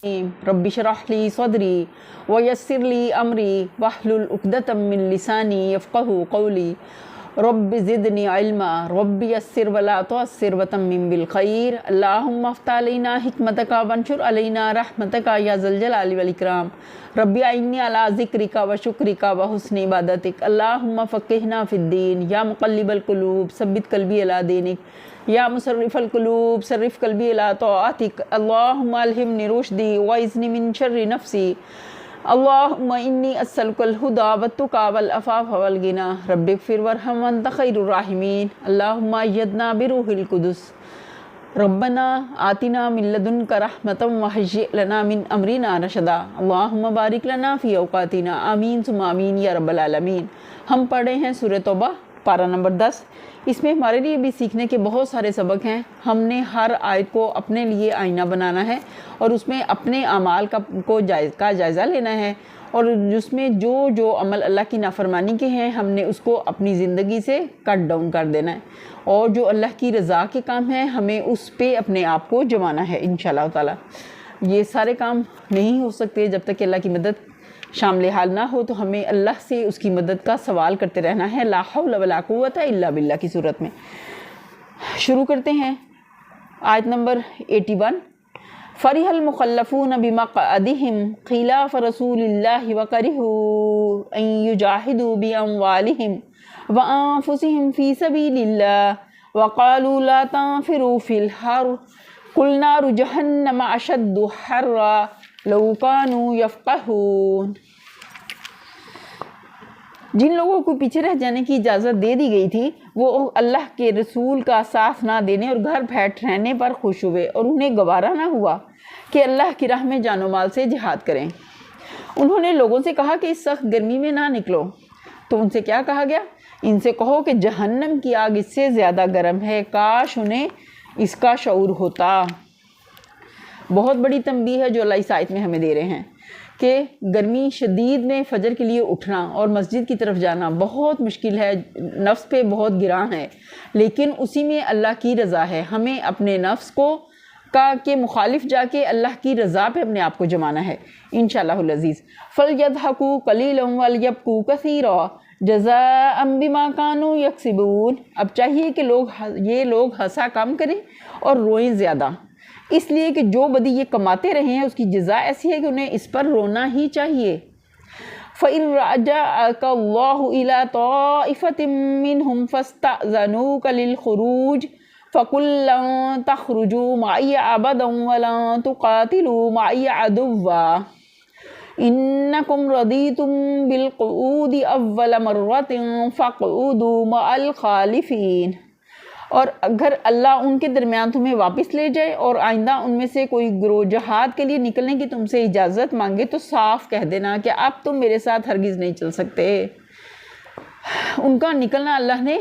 رب اشرح لی صدری ویسر لی امری واحلل عقدۃ من لسانی یفقہوا قولی رب زدنی علما رب یسر ولا تعسر وتمم بالخیر اللہم افتح علینا حکمتک وانشر علینا رحمتک یا ذا الجلال والاکرام رب اعنی علی ذکرک وشکرک وحسن عبادتک اللہم فقہنا فی الدین یا مقلب القلوب ثبت قلبی علی دینک یا مصرف القلوب صرف قلبی الی طاعتک اللہم الہمنی رشدی واعذنی من شر نفسی اللہم انی اسألک الہدی والتقی والعفاف والغنی رب اغفر وارحم وانت خیر الراحمین اللہم ایدنا بروح القدس ربنا آتنا من لدنک رحمتا وہیئ لنا من امرنا رشدا اللہم بارک لنا فی اوقاتنا آمین ثم آمین یا رب العالمین۔ ہم پڑھے ہیں سورہ توبہ پارہ نمبر 10۔ اس میں ہمارے لیے بھی سیکھنے کے بہت سارے سبق ہیں۔ ہم نے ہر آیت کو اپنے لیے آئینہ بنانا ہے اور اس میں اپنے اعمال کا جائزہ لینا ہے، اور جس میں جو عمل اللہ کی نافرمانی کے ہیں ہم نے اس کو اپنی زندگی سے کٹ ڈاؤن کر دینا ہے، اور جو اللہ کی رضا کے کام ہیں ہمیں اس پہ اپنے آپ کو جمانا ہے انشاءاللہ تعالی۔ یہ سارے کام نہیں ہو سکتے جب تک کہ اللہ کی مدد شامل حال نہ ہو، تو ہمیں اللہ سے اس کی مدد کا سوال کرتے رہنا ہے، لا حول ولا قوت الا باللہ کی صورت میں۔ شروع کرتے ہیں آیت نمبر 81۔ فرح المخلفون بمقعدهم خلاف رسول اللہ وکرہوا ان یجاہدوا باموالهم وانفسهم فی سبیل اللہ وقالوا لا تنفروا فی الحر قل نار جہنم اشد حرا لو کانوا یفقہون۔ جن لوگوں کو پیچھے رہ جانے کی اجازت دے دی گئی تھی وہ اللہ کے رسول کا ساتھ نہ دینے اور گھر بیٹھ رہنے پر خوش ہوئے، اور انہیں گوارا نہ ہوا کہ اللہ کی راہ میں جان و مال سے جہاد کریں۔ انہوں نے لوگوں سے کہا کہ اس سخت گرمی میں نہ نکلو، تو ان سے کیا کہا گیا؟ ان سے کہو کہ جہنم کی آگ اس سے زیادہ گرم ہے، کاش انہیں اس کا شعور ہوتا۔ بہت بڑی تنبیہ ہے جو اللہ اس آیت میں ہمیں دے رہے ہیں کہ گرمی شدید میں فجر کے لیے اٹھنا اور مسجد کی طرف جانا بہت مشکل ہے، نفس پہ بہت گراں ہے، لیکن اسی میں اللہ کی رضا ہے۔ ہمیں اپنے نفس کو کے مخالف جا کے اللہ کی رضا پہ اپنے آپ کو جمانا ہے انشاءاللہ العزیز۔ فَلْيَضْحَكُوا قَلِيلًا وَلْيَبْكُوا كَثِيرًا جَزَاءً بِمَا كَانُوا يَكْسِبُونَ۔ اب چاہیے کہ یہ لوگ ہنسا کم کریں اور روئیں زیادہ، اس لیے کہ جو بدی یہ کماتے رہے ہیں اس کی جزا ایسی ہے کہ انہیں اس پر رونا ہی چاہیے۔ فَإِن رَجَعَكَ اللَّهُ إِلَىٰ طَائِفَةٍ مِّنْهُمْ فَاسْتَأْذَنُوكَ لِلْخُرُوجِ فَقُل لَّن تَخْرُجُوا مَعِيَ أَبَدًا وَلَن تُقَاتِلُوا مَعِيَ عَدُوًّا إِنَّكُمْ رَضِيتُم بِالْقُعُودِ أَوَّلَ مَرَّةٍ فَاقْعُدُوا مَعَ الْخَالِفِينَ۔ اور اگر اللہ ان کے درمیان تمہیں واپس لے جائے اور آئندہ ان میں سے کوئی گروہ جہاد کے لیے نکلنے کی تم سے اجازت مانگے تو صاف کہہ دینا کہ اب تم میرے ساتھ ہرگز نہیں چل سکتے۔ ان کا نکلنا اللہ نے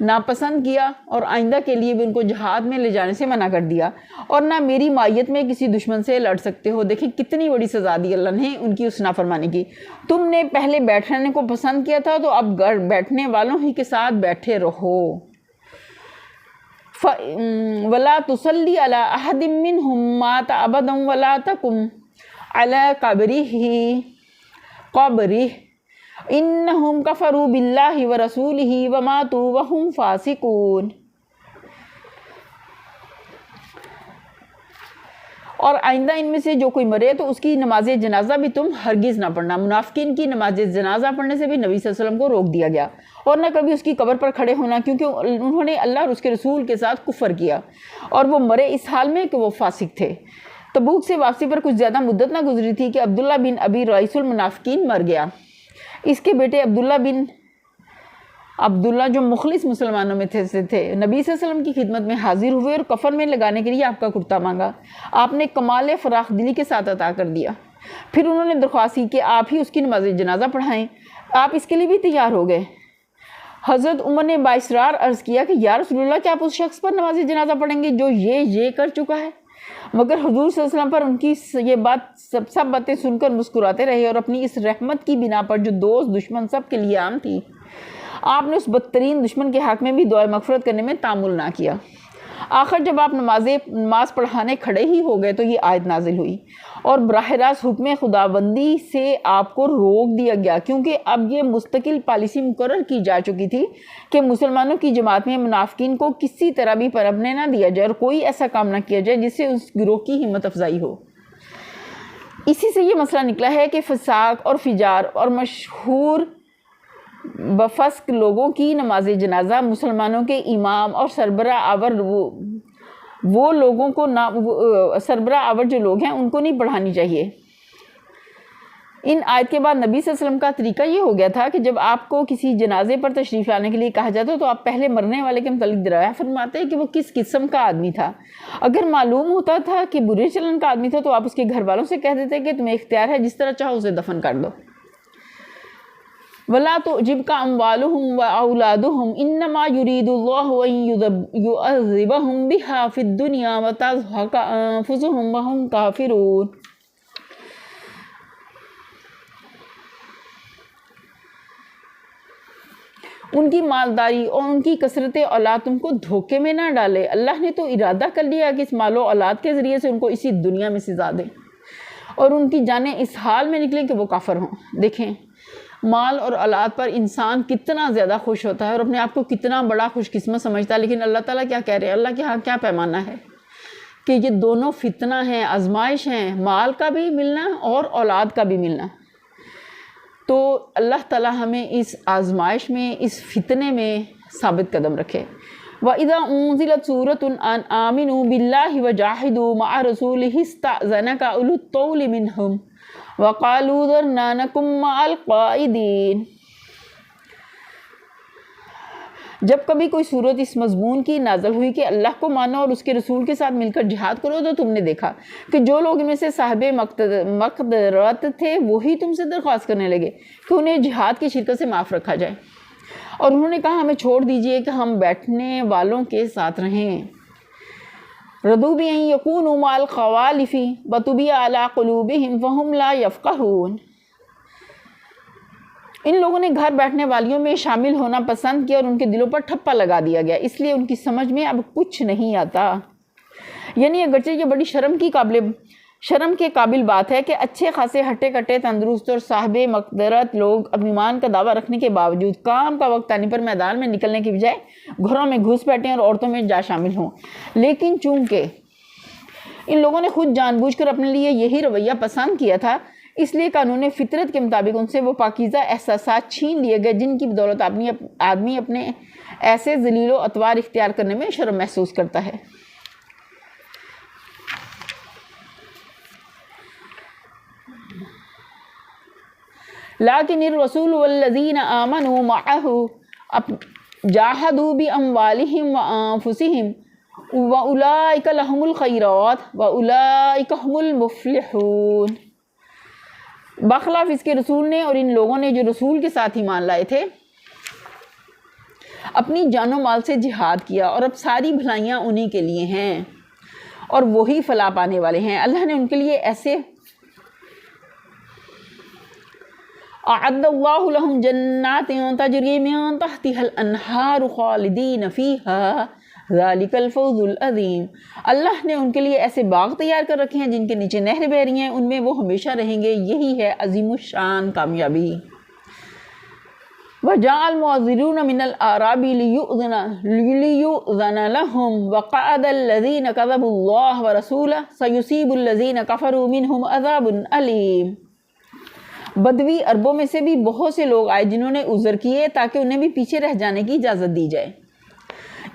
ناپسند کیا اور آئندہ کے لیے بھی ان کو جہاد میں لے جانے سے منع کر دیا، اور نہ میری مائیت میں کسی دشمن سے لڑ سکتے ہو۔ دیکھیں کتنی بڑی سزا دی اللہ نے ان کی اس نافرمانی کی۔ تم نے پہلے بیٹھنے کو پسند کیا تھا تو اب گھر بیٹھنے والوں ہی کے ساتھ بیٹھے رہو۔ وَلَا تُصَلِّ عَلَىٰ أَحَدٍ مِّنْهُمْ مَاتَ أَبَدًا وَلَا تَقُمْ عَلَىٰ قَبْرِهِ إِنَّهُمْ كَفَرُوا بِاللَّهِ وَرَسُولِهِ وَمَاتُوا وَهُمْ فَاسِقُونَ۔ اور آئندہ ان میں سے جو کوئی مرے تو اس کی نماز جنازہ بھی تم ہرگز نہ پڑھنا۔ منافقین کی نماز جنازہ پڑھنے سے بھی نبی صلی اللہ علیہ وسلم کو روک دیا گیا، اور نہ کبھی اس کی قبر پر کھڑے ہونا، کیونکہ انہوں نے اللہ اور اس کے رسول کے ساتھ کفر کیا، اور وہ مرے اس حال میں کہ وہ فاسق تھے۔ تبوک سے واپسی پر کچھ زیادہ مدت نہ گزری تھی کہ عبداللہ بن ابی رئیس المنافقین مر گیا۔ اس کے بیٹے عبداللہ جو مخلص مسلمانوں میں تھے نبی صلی اللہ علیہ وسلم کی خدمت میں حاضر ہوئے اور کفن میں لگانے کے لیے آپ کا کرتا مانگا۔ آپ نے کمال فراخ دلی کے ساتھ عطا کر دیا۔ پھر انہوں نے درخواست کی کہ آپ ہی اس کی نماز جنازہ پڑھائیں۔ آپ اس کے لیے بھی تیار ہو گئے۔ حضرت عمر نے بااصرار عرض کیا کہ یا رسول اللہ، کیا آپ اس شخص پر نماز جنازہ پڑھیں گے جو یہ کر چکا ہے؟ مگر حضور صلی اللہ علیہ وسلم پر ان کی یہ بات سب باتیں سن کر مسکراتے رہے، اور اپنی اس رحمت کی بنا پر جو دوست دشمن سب کے لیے عام تھی، آپ نے اس بدترین دشمن کے حق میں بھی دعائے مغفرت کرنے میں تامل نہ کیا۔ آخر جب آپ نماز پڑھانے کھڑے ہی ہو گئے تو یہ آیت نازل ہوئی اور براہ راست حکم خداوندی سے آپ کو روک دیا گیا، کیونکہ اب یہ مستقل پالیسی مقرر کی جا چکی تھی کہ مسلمانوں کی جماعت میں منافقین کو کسی طرح بھی پنپنے نہ دیا جائے اور کوئی ایسا کام نہ کیا جائے جس سے اس گروہ کی ہمت افزائی ہو۔ اسی سے یہ مسئلہ نکلا ہے کہ فساق اور فجار اور مشہور بفسق لوگوں کی نماز جنازہ مسلمانوں کے امام اور سربراہ آور وہ لوگوں کو سربراہ آور جو لوگ ہیں ان کو نہیں پڑھانی چاہیے۔ ان آیت کے بعد نبی صلی اللہ علیہ وسلم کا طریقہ یہ ہو گیا تھا کہ جب آپ کو کسی جنازے پر تشریف لانے کے لیے کہا جاتا تو آپ پہلے مرنے والے کے متعلق دلائل فرماتے کہ وہ کس قسم کا آدمی تھا۔ اگر معلوم ہوتا تھا کہ برے چلن کا آدمی تھا تو آپ اس کے گھر والوں سے کہہ دیتے کہ تمہیں اختیار ہے، جس طرح چاہو اسے دفن کر دو۔ وَلَا تُعْجِبْكَ أَمْوَالُهُمْ وَأَوْلَادُهُمْ إِنَّمَا يُرِيدُ اللَّهُ أَن يُعَذِّبَهُمْ بِهَا فِي الدُّنْيَا وَتَزْهَقَ أَنفُسُهُمْ وَهُمْ كَافِرُونَ۔ ان کی مالداری اور ان کی کثرت اولاد تم کو دھوکے میں نہ ڈالے، اللہ نے تو ارادہ کر لیا کہ اس مال و اولاد کے ذریعے سے ان کو اسی دنیا میں سزا دے اور ان کی جانیں اس حال میں نکلیں کہ وہ کافر ہوں۔ دیکھیں مال اور اولاد پر انسان کتنا زیادہ خوش ہوتا ہے اور اپنے آپ کو کتنا بڑا خوش قسمت سمجھتا ہے، لیکن اللہ تعالیٰ کیا کہہ رہے ہیں، اللہ کے ہاں کیا پیمانہ ہے کہ یہ دونوں فتنہ ہیں، آزمائش ہیں، مال کا بھی ملنا اور اولاد کا بھی ملنا۔ تو اللہ تعالیٰ ہمیں اس آزمائش میں، اس فتنے میں ثابت قدم رکھے۔ وَإِذَا أُنزِلَتْ سُورَةٌ أَنْ آمِنُوا بِاللَّهِ وَجَاهِدُوا مَعَ رَسُولِهِ اسْتَأْذَنَكَ أُولُو الطَّوْلِ مِنْهُمْ وَقَالُوا ذَرْنَا نَكُن مَّعَ الْقَاعِدِينَ۔ جب کبھی کوئی صورت اس مضمون کی نازل ہوئی کہ اللہ کو مانو اور اس کے رسول کے ساتھ مل کر جہاد کرو، تو تم نے دیکھا کہ جو لوگ ان میں سے صاحب مقدرت تھے وہی تم سے درخواست کرنے لگے کہ انہیں جہاد کی شرکت سے معاف رکھا جائے، اور انہوں نے کہا ہمیں چھوڑ دیجئے کہ ہم بیٹھنے والوں کے ساتھ رہیں۔ رضوا بأن يكونوا مع الخوالف وطبع على قلوبهم فهم لا يفقهون۔ ان لوگوں نے گھر بیٹھنے والیوں میں شامل ہونا پسند کیا اور ان کے دلوں پر ٹھپا لگا دیا گیا، اس لیے ان کی سمجھ میں اب کچھ نہیں آتا۔ یعنی اگرچہ یہ بڑی شرم کے قابل بات ہے کہ اچھے خاصے ہٹے کٹے تندرست اور صاحب مقدرت لوگ اب ایمان کا دعویٰ رکھنے کے باوجود کام کا وقت آنے پر میدان میں نکلنے کی بجائے گھروں میں گھس بیٹھیں اور عورتوں میں جا شامل ہوں۔ لیکن چونکہ ان لوگوں نے خود جان بوجھ کر اپنے لیے یہی رویہ پسند کیا تھا، اس لیے قانون فطرت کے مطابق ان سے وہ پاکیزہ احساسات چھین لیے گئے جن کی بدولت آدمی اپنے ایسے ذلیل و اطوار اختیار کرنے میں شرم محسوس کرتا ہے۔ لیکن الرسول والذین آمنوا معه جاہدوا باموالہم وانفسہم واولئک لہم الخیرات واولئک ہم المفلحون۔ بخلاف اس کے رسول نے اور ان لوگوں نے جو رسول کے ساتھ ایمان لائے تھے اپنی جان و مال سے جہاد کیا، اور اب ساری بھلائیاں انہی کے لیے ہیں اور وہی فلاح پانے والے ہیں۔ اللہ نے ان کے لیے ایسے اعد اللہ لہم جنات تجری من تحتها الانہار خالدین فیہا ذالک الفوز العظیم۔ اللہ نے ان کے لیے ایسے باغ تیار کر رکھے ہیں جن کے نیچے نہر بہ رہی ہیں، ان میں وہ ہمیشہ رہیں گے، یہی ہے عظیم الشان کامیابی۔ وَجَاءَ الْمُعَذِّرُونَ مِنَ الْأَعْرَابِ لِيُؤْذَنَ لَهُمْ وَقَعَدَ الَّذِينَ كَذَبُوا اللَّهَ وَرَسُولَهُ سَيُصِيبُ الَّذِينَ كَفَرُوا مِنْهُمْ عَذَابٌ أَلِيمٌ۔ بدوی عربوں میں سے بھی بہت سے لوگ آئے جنہوں نے عذر کیے تاکہ انہیں بھی پیچھے رہ جانے کی اجازت دی جائے۔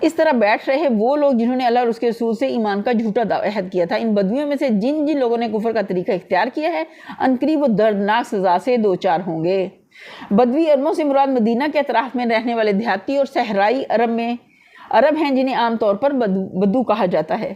اس طرح بیٹھ رہے وہ لوگ جنہوں نے اللہ اور اس کے رسول سے ایمان کا جھوٹا عہد کیا تھا۔ ان بدویوں میں سے جن لوگوں نے کفر کا طریقہ اختیار کیا ہے عنقریب وہ دردناک سزا سے دوچار ہوں گے۔ بدوی عربوں سے مراد مدینہ کے اطراف میں رہنے والے دیہاتی اور صحرائی عرب ہیں جنہیں عام طور پر بدو کہا جاتا ہے۔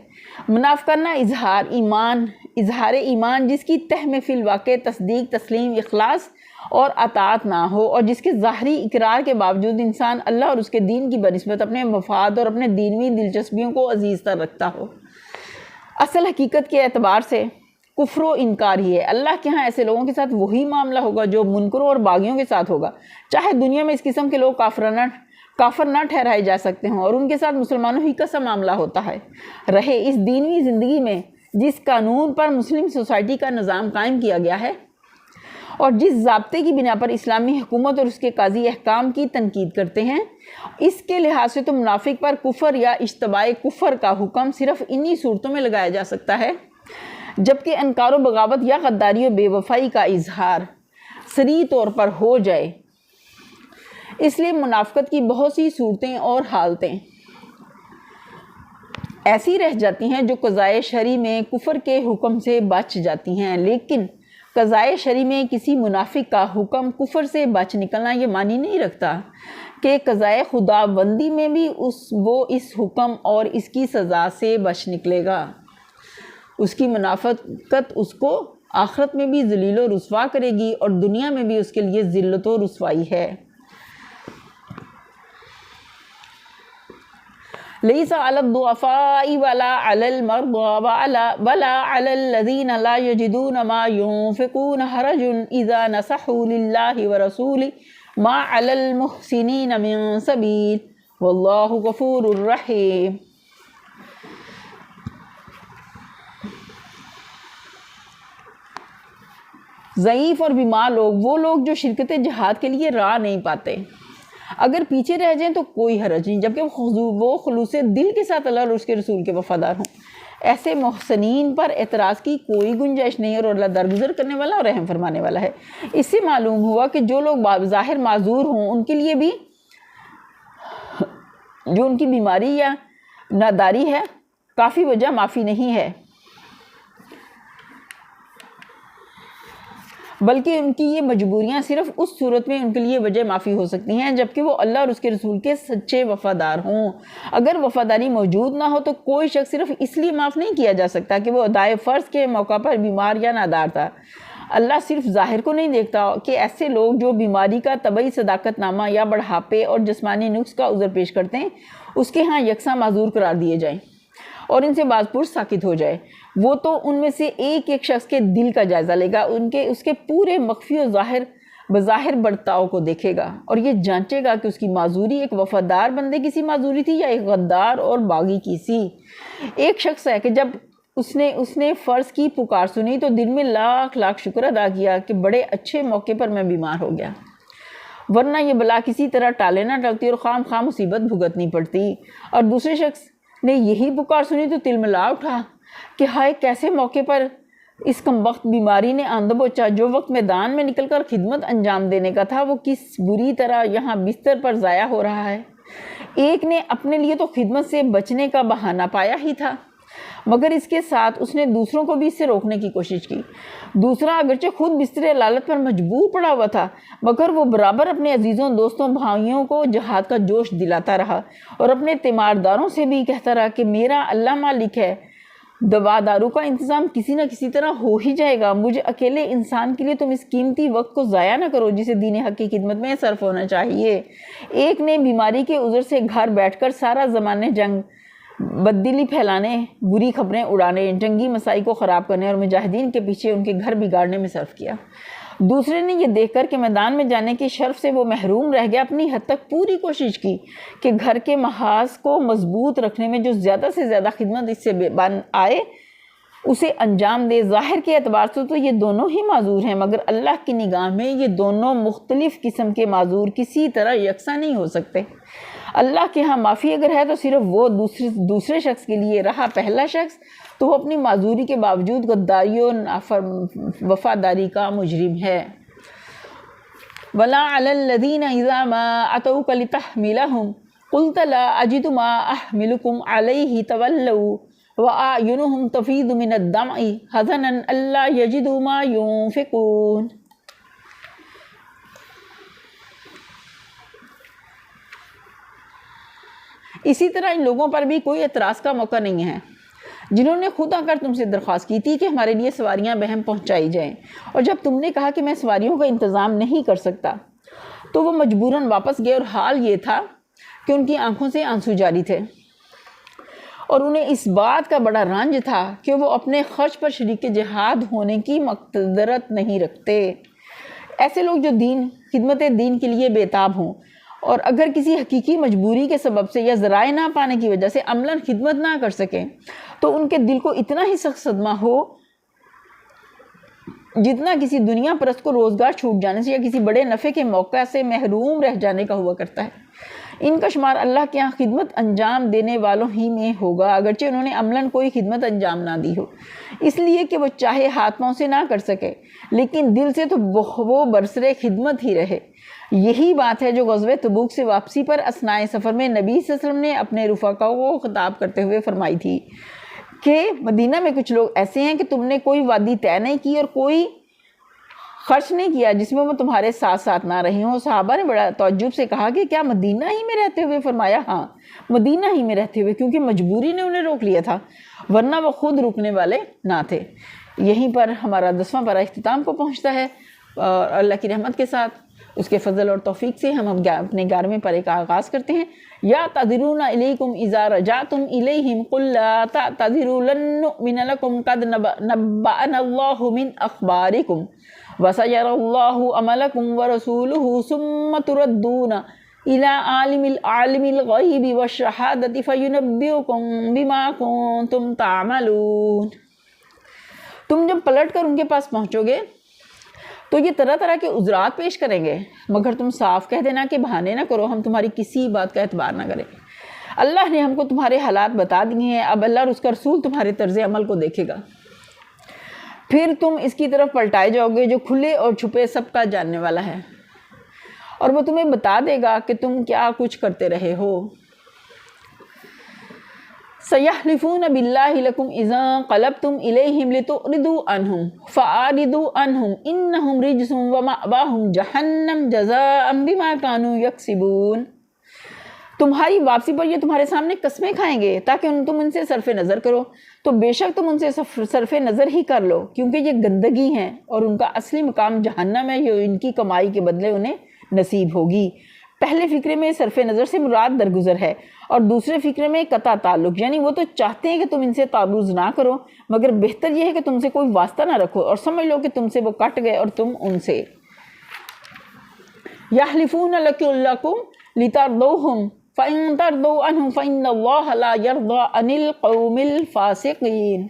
منافقانہ اظہار ایمان جس کی تہ میں فی الواقع تصدیق، تسلیم، اخلاص اور اطاعت نہ ہو، اور جس کے ظاہری اقرار کے باوجود انسان اللہ اور اس کے دین کی بنسبت اپنے مفاد اور اپنے دینوی دلچسپیوں کو عزیز تر رکھتا ہو۔ اصل حقیقت کے اعتبار سے کفر و انکار ہی ہے۔ اللہ کے ہاں ایسے لوگوں کے ساتھ وہی معاملہ ہوگا جو منکروں اور باغیوں کے ساتھ ہوگا، چاہے دنیا میں اس قسم کے لوگ کافرانہ کافر نہ ٹھہرائے جا سکتے ہوں اور ان کے ساتھ مسلمانوں ہی کا سا معاملہ ہوتا ہے۔ رہے اس دینی زندگی میں جس قانون پر مسلم سوسائٹی کا نظام قائم کیا گیا ہے اور جس ضابطے کی بنا پر اسلامی حکومت اور اس کے قاضی احکام کی تنقید کرتے ہیں، اس کے لحاظ سے تو منافق پر کفر یا اشتباہ کفر کا حکم صرف انہی صورتوں میں لگایا جا سکتا ہے جبکہ انکار و بغاوت یا غداری و بے وفائی کا اظہار صریح طور پر ہو جائے۔ اس لیے منافقت کی بہت سی صورتیں اور حالتیں ایسی رہ جاتی ہیں جو قضائے شرعی میں کفر کے حکم سے بچ جاتی ہیں، لیکن قضائے شرعی میں کسی منافق کا حکم کفر سے بچ نکلنا یہ معنی نہیں رکھتا کہ قضائے خدا بندی میں بھی وہ اس حکم اور اس کی سزا سے بچ نکلے گا۔ اس کی منافقت اس کو آخرت میں بھی ذلیل و رسوا کرے گی اور دنیا میں بھی اس کے لیے ذلت و رسوائی ہے۔ ليس على الضعفاء ولا على المرضى ولا على الذين لا يجدون ما ينفقون حرج إذا نصحوا لله ورسوله ما على المحسنين من سبيل والله غفور رحيم۔ ضعیف اور بیمار لوگ، وہ لوگ جو شرکت جہاد کے لیے راہ نہیں پاتے، اگر پیچھے رہ جائیں تو کوئی حرج نہیں، جبکہ وہ خلوص دل کے ساتھ اللہ اور اس کے رسول کے وفادار ہوں۔ ایسے محسنین پر اعتراض کی کوئی گنجائش نہیں اور اللہ درگزر کرنے والا اور رحم فرمانے والا ہے۔ اس سے معلوم ہوا کہ جو لوگ ظاہر معذور ہوں ان کے لیے بھی جو ان کی بیماری یا ناداری ہے کافی وجہ معافی نہیں ہے، بلکہ ان کی یہ مجبوریاں صرف اس صورت میں ان کے لیے وجہ معافی ہو سکتی ہیں جبکہ وہ اللہ اور اس کے رسول کے سچے وفادار ہوں۔ اگر وفاداری موجود نہ ہو تو کوئی شخص صرف اس لیے معاف نہیں کیا جا سکتا کہ وہ ادائے فرض کے موقع پر بیمار یا نادار تھا۔ اللہ صرف ظاہر کو نہیں دیکھتا کہ ایسے لوگ جو بیماری کا طبعی صداقت نامہ یا بڑھاپے اور جسمانی نقص کا عذر پیش کرتے ہیں اس کے ہاں یکساں معذور قرار دیے جائیں اور ان سے باز پرس ساکت ہو جائے۔ وہ تو ان میں سے ایک ایک شخص کے دل کا جائزہ لے گا، اس کے پورے مخفی و بظاہر برتاؤ کو دیکھے گا اور یہ جانچے گا کہ اس کی معذوری ایک وفادار بندے کی سی معذوری تھی یا ایک غدار اور باغی کی سی۔ ایک شخص ہے کہ جب اس نے فرض کی پکار سنی تو دل میں لاکھ لاکھ شکر ادا کیا کہ بڑے اچھے موقع پر میں بیمار ہو گیا، ورنہ یہ بلا کسی طرح ٹالے نہ ٹلتی اور خام خام مصیبت بھگتنی پڑتی۔ اور دوسرے شخص نے یہی پکار سنی تو تلملا اٹھا کہ ہائے کیسے موقع پر اس کمبخت بیماری نے آندھ بوچا، جو وقت میدان میں نکل کر خدمت انجام دینے کا تھا وہ کس بری طرح یہاں بستر پر ضائع ہو رہا ہے۔ ایک نے اپنے لیے تو خدمت سے بچنے کا بہانہ پایا ہی تھا مگر اس کے ساتھ اس نے دوسروں کو بھی اس سے روکنے کی کوشش کی۔ دوسرا اگرچہ خود بستر علالت پر مجبور پڑا ہوا تھا مگر وہ برابر اپنے عزیزوں دوستوں بھائیوں کو جہاد کا جوش دلاتا رہا اور اپنے تیمارداروں سے بھی کہتا رہا کہ میرا اللہ مالک ہے، دوا دارو کا انتظام کسی نہ کسی طرح ہو ہی جائے گا، مجھے اکیلے انسان کے لیے تم اس قیمتی وقت کو ضائع نہ کرو جسے دین حق کی خدمت میں صرف ہونا چاہیے۔ ایک نے بیماری کے عذر سے گھر بیٹھ کر سارا زمانے جنگ، بددلی پھیلانے، بری خبریں اڑانے، جنگی مسائی کو خراب کرنے اور مجاہدین کے پیچھے ان کے گھر بگاڑنے میں صرف کیا۔ دوسرے نے یہ دیکھ کر کہ میدان میں جانے کی شرف سے وہ محروم رہ گیا اپنی حد تک پوری کوشش کی کہ گھر کے محاذ کو مضبوط رکھنے میں جو زیادہ سے زیادہ خدمت اس سے بن آئے اسے انجام دے۔ ظاہر کے اعتبار سے تو یہ دونوں ہی معذور ہیں مگر اللہ کی نگاہ میں یہ دونوں مختلف قسم کے معذور کسی طرح یکساں نہیں ہو سکتے۔ اللہ کے ہاں معافی اگر ہے تو صرف وہ دوسرے شخص کے لیے، رہا پہلا شخص تو وہ اپنی معذوری کے باوجود غداری و وفاداری کا مجرم ہے۔ وَلَا عَلَى الَّذِينَ إِذَا مَا أَتَوْكَ لِتَحْمِلَهُمْ قُلْتَ لَا أَجِدُ مَا أَحْمِلُكُمْ عَلَيْهِ تَوَلَّوْا وَأَعْيُنُهُمْ تَفِيضُ مِنَ الدَّمْعِ حَزَنًا أَلَّا يَجِدُوا مَا يُنْفِقُونَ۔ اسی طرح ان لوگوں پر بھی کوئی اعتراض کا موقع نہیں ہے جنہوں نے خود آ کر تم سے درخواست کی تھی کہ ہمارے لیے سواریاں بہم پہنچائی جائیں، اور جب تم نے کہا کہ میں سواریوں کا انتظام نہیں کر سکتا تو وہ مجبوراً واپس گئے، اور حال یہ تھا کہ ان کی آنکھوں سے آنسو جاری تھے اور انہیں اس بات کا بڑا رنج تھا کہ وہ اپنے خرچ پر شریک جہاد ہونے کی مقدرت نہیں رکھتے۔ ایسے لوگ جو خدمت دین کے لیے بے تاب ہوں اور اگر کسی حقیقی مجبوری کے سبب سے یا ذرائع نہ پانے کی وجہ سے عملاً خدمت نہ کر سکیں تو ان کے دل کو اتنا ہی سخت صدمہ ہو جتنا کسی دنیا پرست کو روزگار چھوٹ جانے سے یا کسی بڑے نفع کے موقع سے محروم رہ جانے کا ہوا کرتا ہے۔ ان کا شمار اللہ کے ہاں خدمت انجام دینے والوں ہی میں ہوگا، اگرچہ انہوں نے عملاً کوئی خدمت انجام نہ دی ہو، اس لیے کہ وہ چاہے ہاتھ پاؤں سے نہ کر سکے لیکن دل سے تو وہ برسرے خدمت ہی رہے۔ یہی بات ہے جو غزوہ تبوک سے واپسی پر اثناء سفر میں نبی صلی اللہ علیہ وسلم نے اپنے رفقا کو خطاب کرتے ہوئے فرمائی تھی کہ مدینہ میں کچھ لوگ ایسے ہیں کہ تم نے کوئی وادی طے نہیں کی اور کوئی خرچ نہیں کیا جس میں وہ تمہارے ساتھ ساتھ نہ رہی ہوں۔ صحابہ نے بڑا تعجب سے کہا کہ کیا مدینہ ہی میں رہتے ہوئے؟ فرمایا ہاں، مدینہ ہی میں رہتے ہوئے، کیونکہ مجبوری نے انہیں روک لیا تھا ورنہ وہ خود رکنے والے نہ تھے۔ یہیں پر ہمارا 10واں پارہ اختتام کو پہنچتا ہے اور اللہ کی رحمت کے ساتھ اس کے فضل اور توفیق سے ہم اپنے 11ویں پارے کا آغاز کرتے ہیں۔ یا تعذرون الیکم اذا رجعتم الیہم قل لا تعتذروا لن نؤمن لکم قد نبأنا اللہ من اخبارکم وسيرى الله عملكم ورسوله ثم تردون إلى عالم الغيب والشهادة فينبئكم بما كنتم تعملون۔ تم جب پلٹ کر ان کے پاس پہنچو گے تو یہ طرح طرح کے عذرات پیش کریں گے، مگر تم صاف کہہ دینا کہ بہانے نہ کرو، ہم تمہاری کسی بات کا اعتبار نہ کریں۔ اللہ نے ہم کو تمہارے حالات بتا دیے ہیں، اب اللہ اور اس کا رسول تمہارے طرز عمل کو دیکھے گا، پھر تم اس کی طرف پلٹائے جاؤ گے جو کھلے اور چھپے سب کا جاننے والا ہے، اور وہ تمہیں بتا دے گا کہ تم کیا کچھ کرتے رہے ہو۔ سَيَحْلِفُونَ بِاللَّهِ لَكُمْ إِذَا انقَلَبْتُمْ إِلَيْهِمْ لِتُعْرِضُوا عَنْهُمْ فَأَعْرِضُوا عَنْهُمْ إِنَّهُمْ رِجْسٌ وَمَأْوَاهُمْ جَهَنَّمُ جَزَاءً بِمَا كَانُوا يَكْسِبُونَ۔ تمہاری واپسی پر یہ تمہارے سامنے قسمیں کھائیں گے تاکہ تم ان سے صرف نظر کرو، تو بے شک تم ان سے صرف نظر ہی کر لو، کیونکہ یہ گندگی ہیں اور ان کا اصلی مقام جہنم ہے جو ان کی کمائی کے بدلے انہیں نصیب ہوگی۔ پہلے فقرے میں صرف نظر سے مراد درگزر ہے اور دوسرے فقرے میں قطع تعلق، یعنی وہ تو چاہتے ہیں کہ تم ان سے تعرض نہ کرو مگر بہتر یہ ہے کہ تم سے کوئی واسطہ نہ رکھو اور سمجھ لو کہ تم سے وہ کٹ گئے اور تم ان سے۔ یحلفون لکم لترضوہم فَإِن تَرْضُوا عَنْهُمْ فَإِنَّ اللَّهَ لَا يَرْضَىٰ عَنِ الْقَوْمِ الْفَاسِقِينَ۔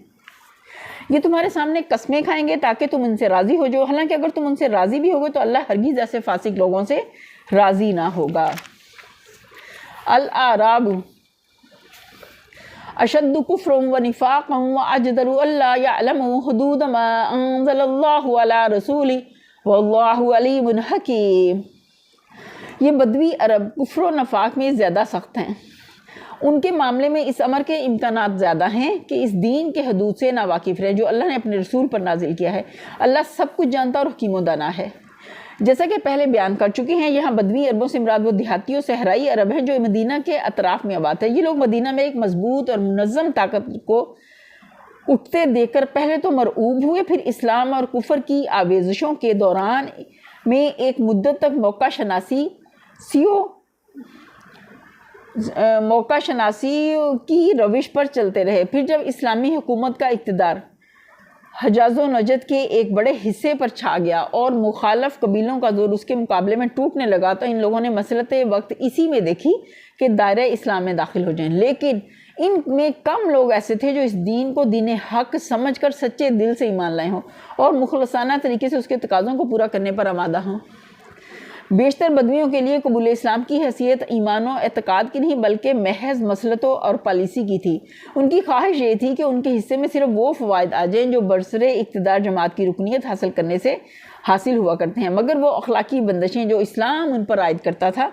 یہ تمہارے سامنے قسمیں کھائیں گے تاکہ تم ان سے راضی ہو جاؤ، حالانکہ اگر تم ان سے راضی بھی ہوگے تو اللہ ہرگز ایسے فاسق لوگوں سے راضی نہ ہوگا۔ الاعراب اشد کفرا ونفاقا واجدر الا يعلموا حدود ما انزل اللہ علی رسولہ واللہ علیم حکیم۔ یہ بدوی عرب کفر و نفاق میں زیادہ سخت ہیں، ان کے معاملے میں اس امر کے امکانات زیادہ ہیں کہ اس دین کے حدود سے ناواقف رہے جو اللہ نے اپنے رسول پر نازل کیا ہے۔ اللہ سب کچھ جانتا اور حکیم و دانا ہے۔ جیسا کہ پہلے بیان کر چکے ہیں، یہاں بدوی عربوں سے مراد وہ دیہاتی و صحرائی عرب ہیں جو مدینہ کے اطراف میں آباد ہے۔ یہ لوگ مدینہ میں ایک مضبوط اور منظم طاقت کو اٹھتے دیکھ کر پہلے تو مرعوب ہوئے، پھر اسلام اور کفر کی آویزشوں کے دوران میں ایک مدت تک موقع شناسی کی روش پر چلتے رہے۔ پھر جب اسلامی حکومت کا اقتدار حجاز و نجد کے ایک بڑے حصے پر چھا گیا اور مخالف قبیلوں کا زور اس کے مقابلے میں ٹوٹنے لگا تو ان لوگوں نے مسلط وقت اسی میں دیکھی کہ دائرہ اسلام میں داخل ہو جائیں، لیکن ان میں کم لوگ ایسے تھے جو اس دین کو دین حق سمجھ کر سچے دل سے ایمان لائے ہوں اور مخلصانہ طریقے سے اس کے تقاضوں کو پورا کرنے پر آمادہ ہوں۔ بیشتر بدویوں کے لیے قبول اسلام کی حیثیت ایمان و اعتقاد کی نہیں بلکہ محض مسلط اور پالیسی کی تھی۔ ان کی خواہش یہ تھی کہ ان کے حصے میں صرف وہ فوائد آ جائیں جو برسر اقتدار جماعت کی رکنیت حاصل کرنے سے حاصل ہوا کرتے ہیں، مگر وہ اخلاقی بندشیں جو اسلام ان پر عائد کرتا تھا،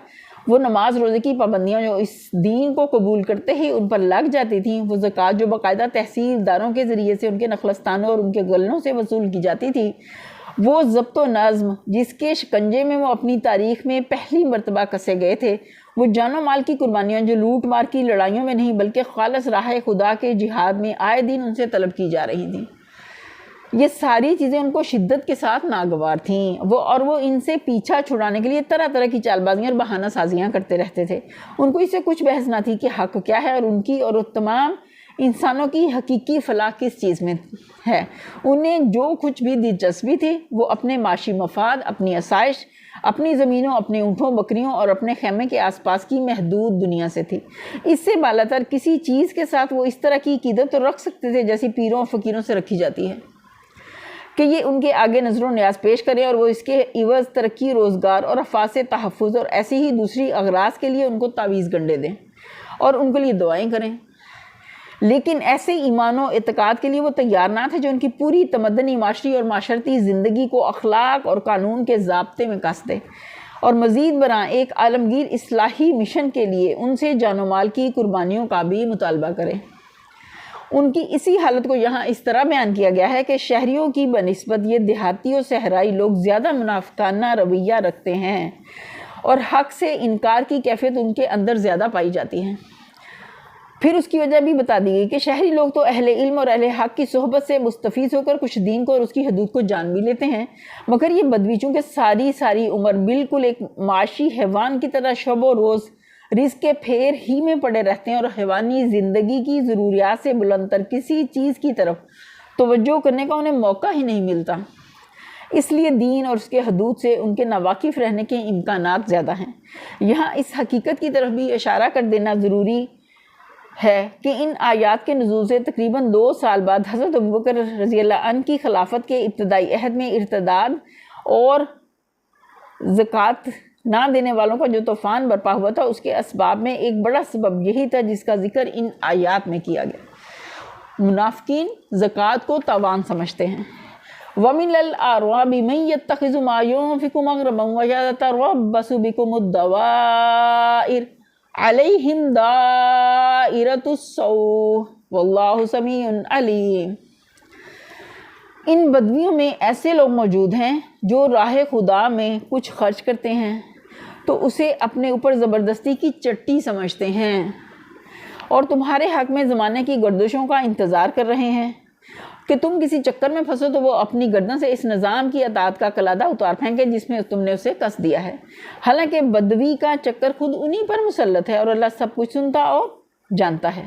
وہ نماز روزے کی پابندیاں جو اس دین کو قبول کرتے ہی ان پر لگ جاتی تھیں، وہ زکوٰۃ جو باقاعدہ تحصیلداروں کے ذریعے سے ان کے نخلستانوں اور ان کے غلوں سے وصول کی جاتی تھی، وہ ضبط و نظم جس کے شکنجے میں وہ اپنی تاریخ میں پہلی مرتبہ کسے گئے تھے، وہ جان و مال کی قربانیاں جو لوٹ مار کی لڑائیوں میں نہیں بلکہ خالص راہ خدا کے جہاد میں آئے دن ان سے طلب کی جا رہی تھیں، یہ ساری چیزیں ان کو شدت کے ساتھ ناگوار تھیں۔ وہ ان سے پیچھا چھڑانے کے لیے طرح طرح کی چال بازیاں اور بہانہ سازیاں کرتے رہتے تھے۔ ان کو اس سے کچھ بحث نہ تھی کہ حق کیا ہے اور ان کی اور تمام انسانوں کی حقیقی فلاح کس چیز میں ہے۔ انہیں جو کچھ بھی دلچسپی تھی وہ اپنے معاشی مفاد، اپنی آسائش، اپنی زمینوں، اپنے اونٹوں، بکریوں اور اپنے خیمے کے آس پاس کی محدود دنیا سے تھی۔ اس سے بالاتر کسی چیز کے ساتھ وہ اس طرح کی عقیدت تو رکھ سکتے تھے جیسی پیروں اور فقیروں سے رکھی جاتی ہے کہ یہ ان کے آگے نظر و نیاز پیش کریں اور وہ اس کے عوض ترقی، روزگار اور افعاد سے تحفظ اور ایسی ہی دوسری اغراض کے لیے ان کو تعویذ گنڈے دیں اور ان کے لیے دعائیں کریں۔ لیکن ایسے ایمان و اعتقاد کے لیے وہ تیار نہ تھے جو ان کی پوری تمدنی، معاشری اور معاشرتی زندگی کو اخلاق اور قانون کے ضابطے میں کس دے، اور مزید برآں ایک عالمگیر اصلاحی مشن کے لیے ان سے جان و مال کی قربانیوں کا بھی مطالبہ کریں۔ ان کی اسی حالت کو یہاں اس طرح بیان کیا گیا ہے کہ شہریوں کی بنسبت یہ دیہاتی اور صحرائی لوگ زیادہ منافقانہ رویہ رکھتے ہیں اور حق سے انکار کی کیفیت ان کے اندر زیادہ پائی جاتی ہے۔ پھر اس کی وجہ بھی بتا دی گئی کہ شہری لوگ تو اہل علم اور اہل حق کی صحبت سے مستفیض ہو کر کچھ دین کو اور اس کی حدود کو جان بھی لیتے ہیں، مگر یہ بدوی چونکہ ساری عمر بالکل ایک معاشی حیوان کی طرح شب و روز رزق کے پھیر ہی میں پڑے رہتے ہیں اور حیوانی زندگی کی ضروریات سے بلندتر کسی چیز کی طرف توجہ کرنے کا انہیں موقع ہی نہیں ملتا۔ اس لیے دین اور اس کے حدود سے ان کے ناواقف رہنے کے امکانات زیادہ ہیں۔ یہاں اس حقیقت کی طرف بھی اشارہ کر دینا ضروری ہے کہ ان آیات کے نزول سے تقریباً 2 سال بعد حضرت ابوبکر رضی اللہ عنہ کی خلافت کے ابتدائی عہد میں ارتداد اور زکوٰۃ نہ دینے والوں کا جو طوفان برپا ہوا تھا، اس کے اسباب میں ایک بڑا سبب یہی تھا جس کا ذکر ان آیات میں کیا گیا۔ منافقین زکوٰۃ کو تاوان سمجھتے ہیں۔ وَمِنَ الْأَعْرَابِ مَن يَتَّخِذُ مَا يُنفِقُ مَغْرَمًا وَيَتَرَبَّصُ بِكُمُ الدَّوَائِرَ عَلَيْهِمْ دَائِرَةُ السَّوْءِ وَاللَّهُ سَمِيعٌ عَلِيمٌ۔ ان بدویوں میں ایسے لوگ موجود ہیں جو راہ خدا میں کچھ خرچ کرتے ہیں تو اسے اپنے اوپر زبردستی کی چٹی سمجھتے ہیں اور تمہارے حق میں زمانے کی گردشوں کا انتظار کر رہے ہیں کہ تم کسی چکر میں پھنسو تو وہ اپنی گردن سے اس نظام کی اطاعت کا کلادہ اتار پھینکے جس میں تم نے اسے کس دیا ہے، حالانکہ بدوی کا چکر خود انہی پر مسلط ہے اور اللہ سب کچھ سنتا اور جانتا ہے۔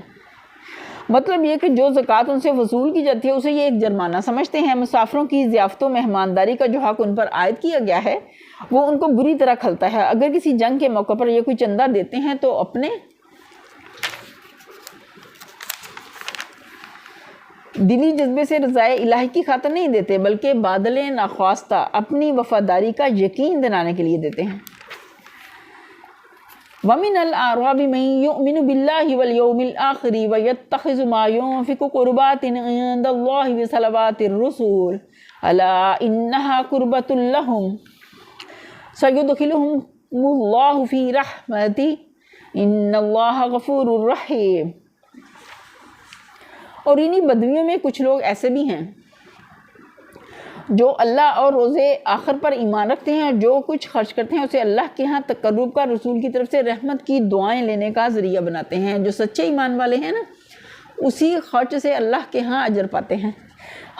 مطلب یہ کہ جو زکوٰۃ ان سے وصول کی جاتی ہے اسے یہ ایک جرمانہ سمجھتے ہیں۔ مسافروں کی ضیافت و مہمانداری کا جو حق ان پر عائد کیا گیا ہے وہ ان کو بری طرح کھلتا ہے۔ اگر کسی جنگ کے موقع پر یہ کوئی چندہ دیتے ہیں تو اپنے دلی جذبے سے رضائے الہی کی خاطر نہیں دیتے بلکہ بادل ناخواستہ اپنی وفاداری کا یقین دلانے کے لیے دیتے ہیں۔ وَمِنَ الْأَعْرَابِ مَن يُؤْمِنُ بِاللَّهِ وَالْيَوْمِ الْآخِرِ وَيَتَّخِذُ مَا يُنفِقُ قُرُبَاتٍ عِندَ اللَّهِ وَصَلَوَاتِ الرُّسُولِ أَلَا إِنَّهَا قُرْبَةٌ لَهُمْ سَيُدْخِلُهُمُ اللَّهُ فِي رَحْمَتِهِ إِنَّ اللَّهَ غَفُورٌ رَحِيمٌ۔ اور انہی بدویوں میں کچھ لوگ ایسے بھی ہیں جو اللہ اور روز آخر پر ایمان رکھتے ہیں اور جو کچھ خرچ کرتے ہیں اسے اللہ کے ہاں تقرب کا، رسول کی طرف سے رحمت کی دعائیں لینے کا ذریعہ بناتے ہیں۔ جو سچے ایمان والے ہیں نا اسی خرچ سے اللہ کے ہاں اجر پاتے ہیں۔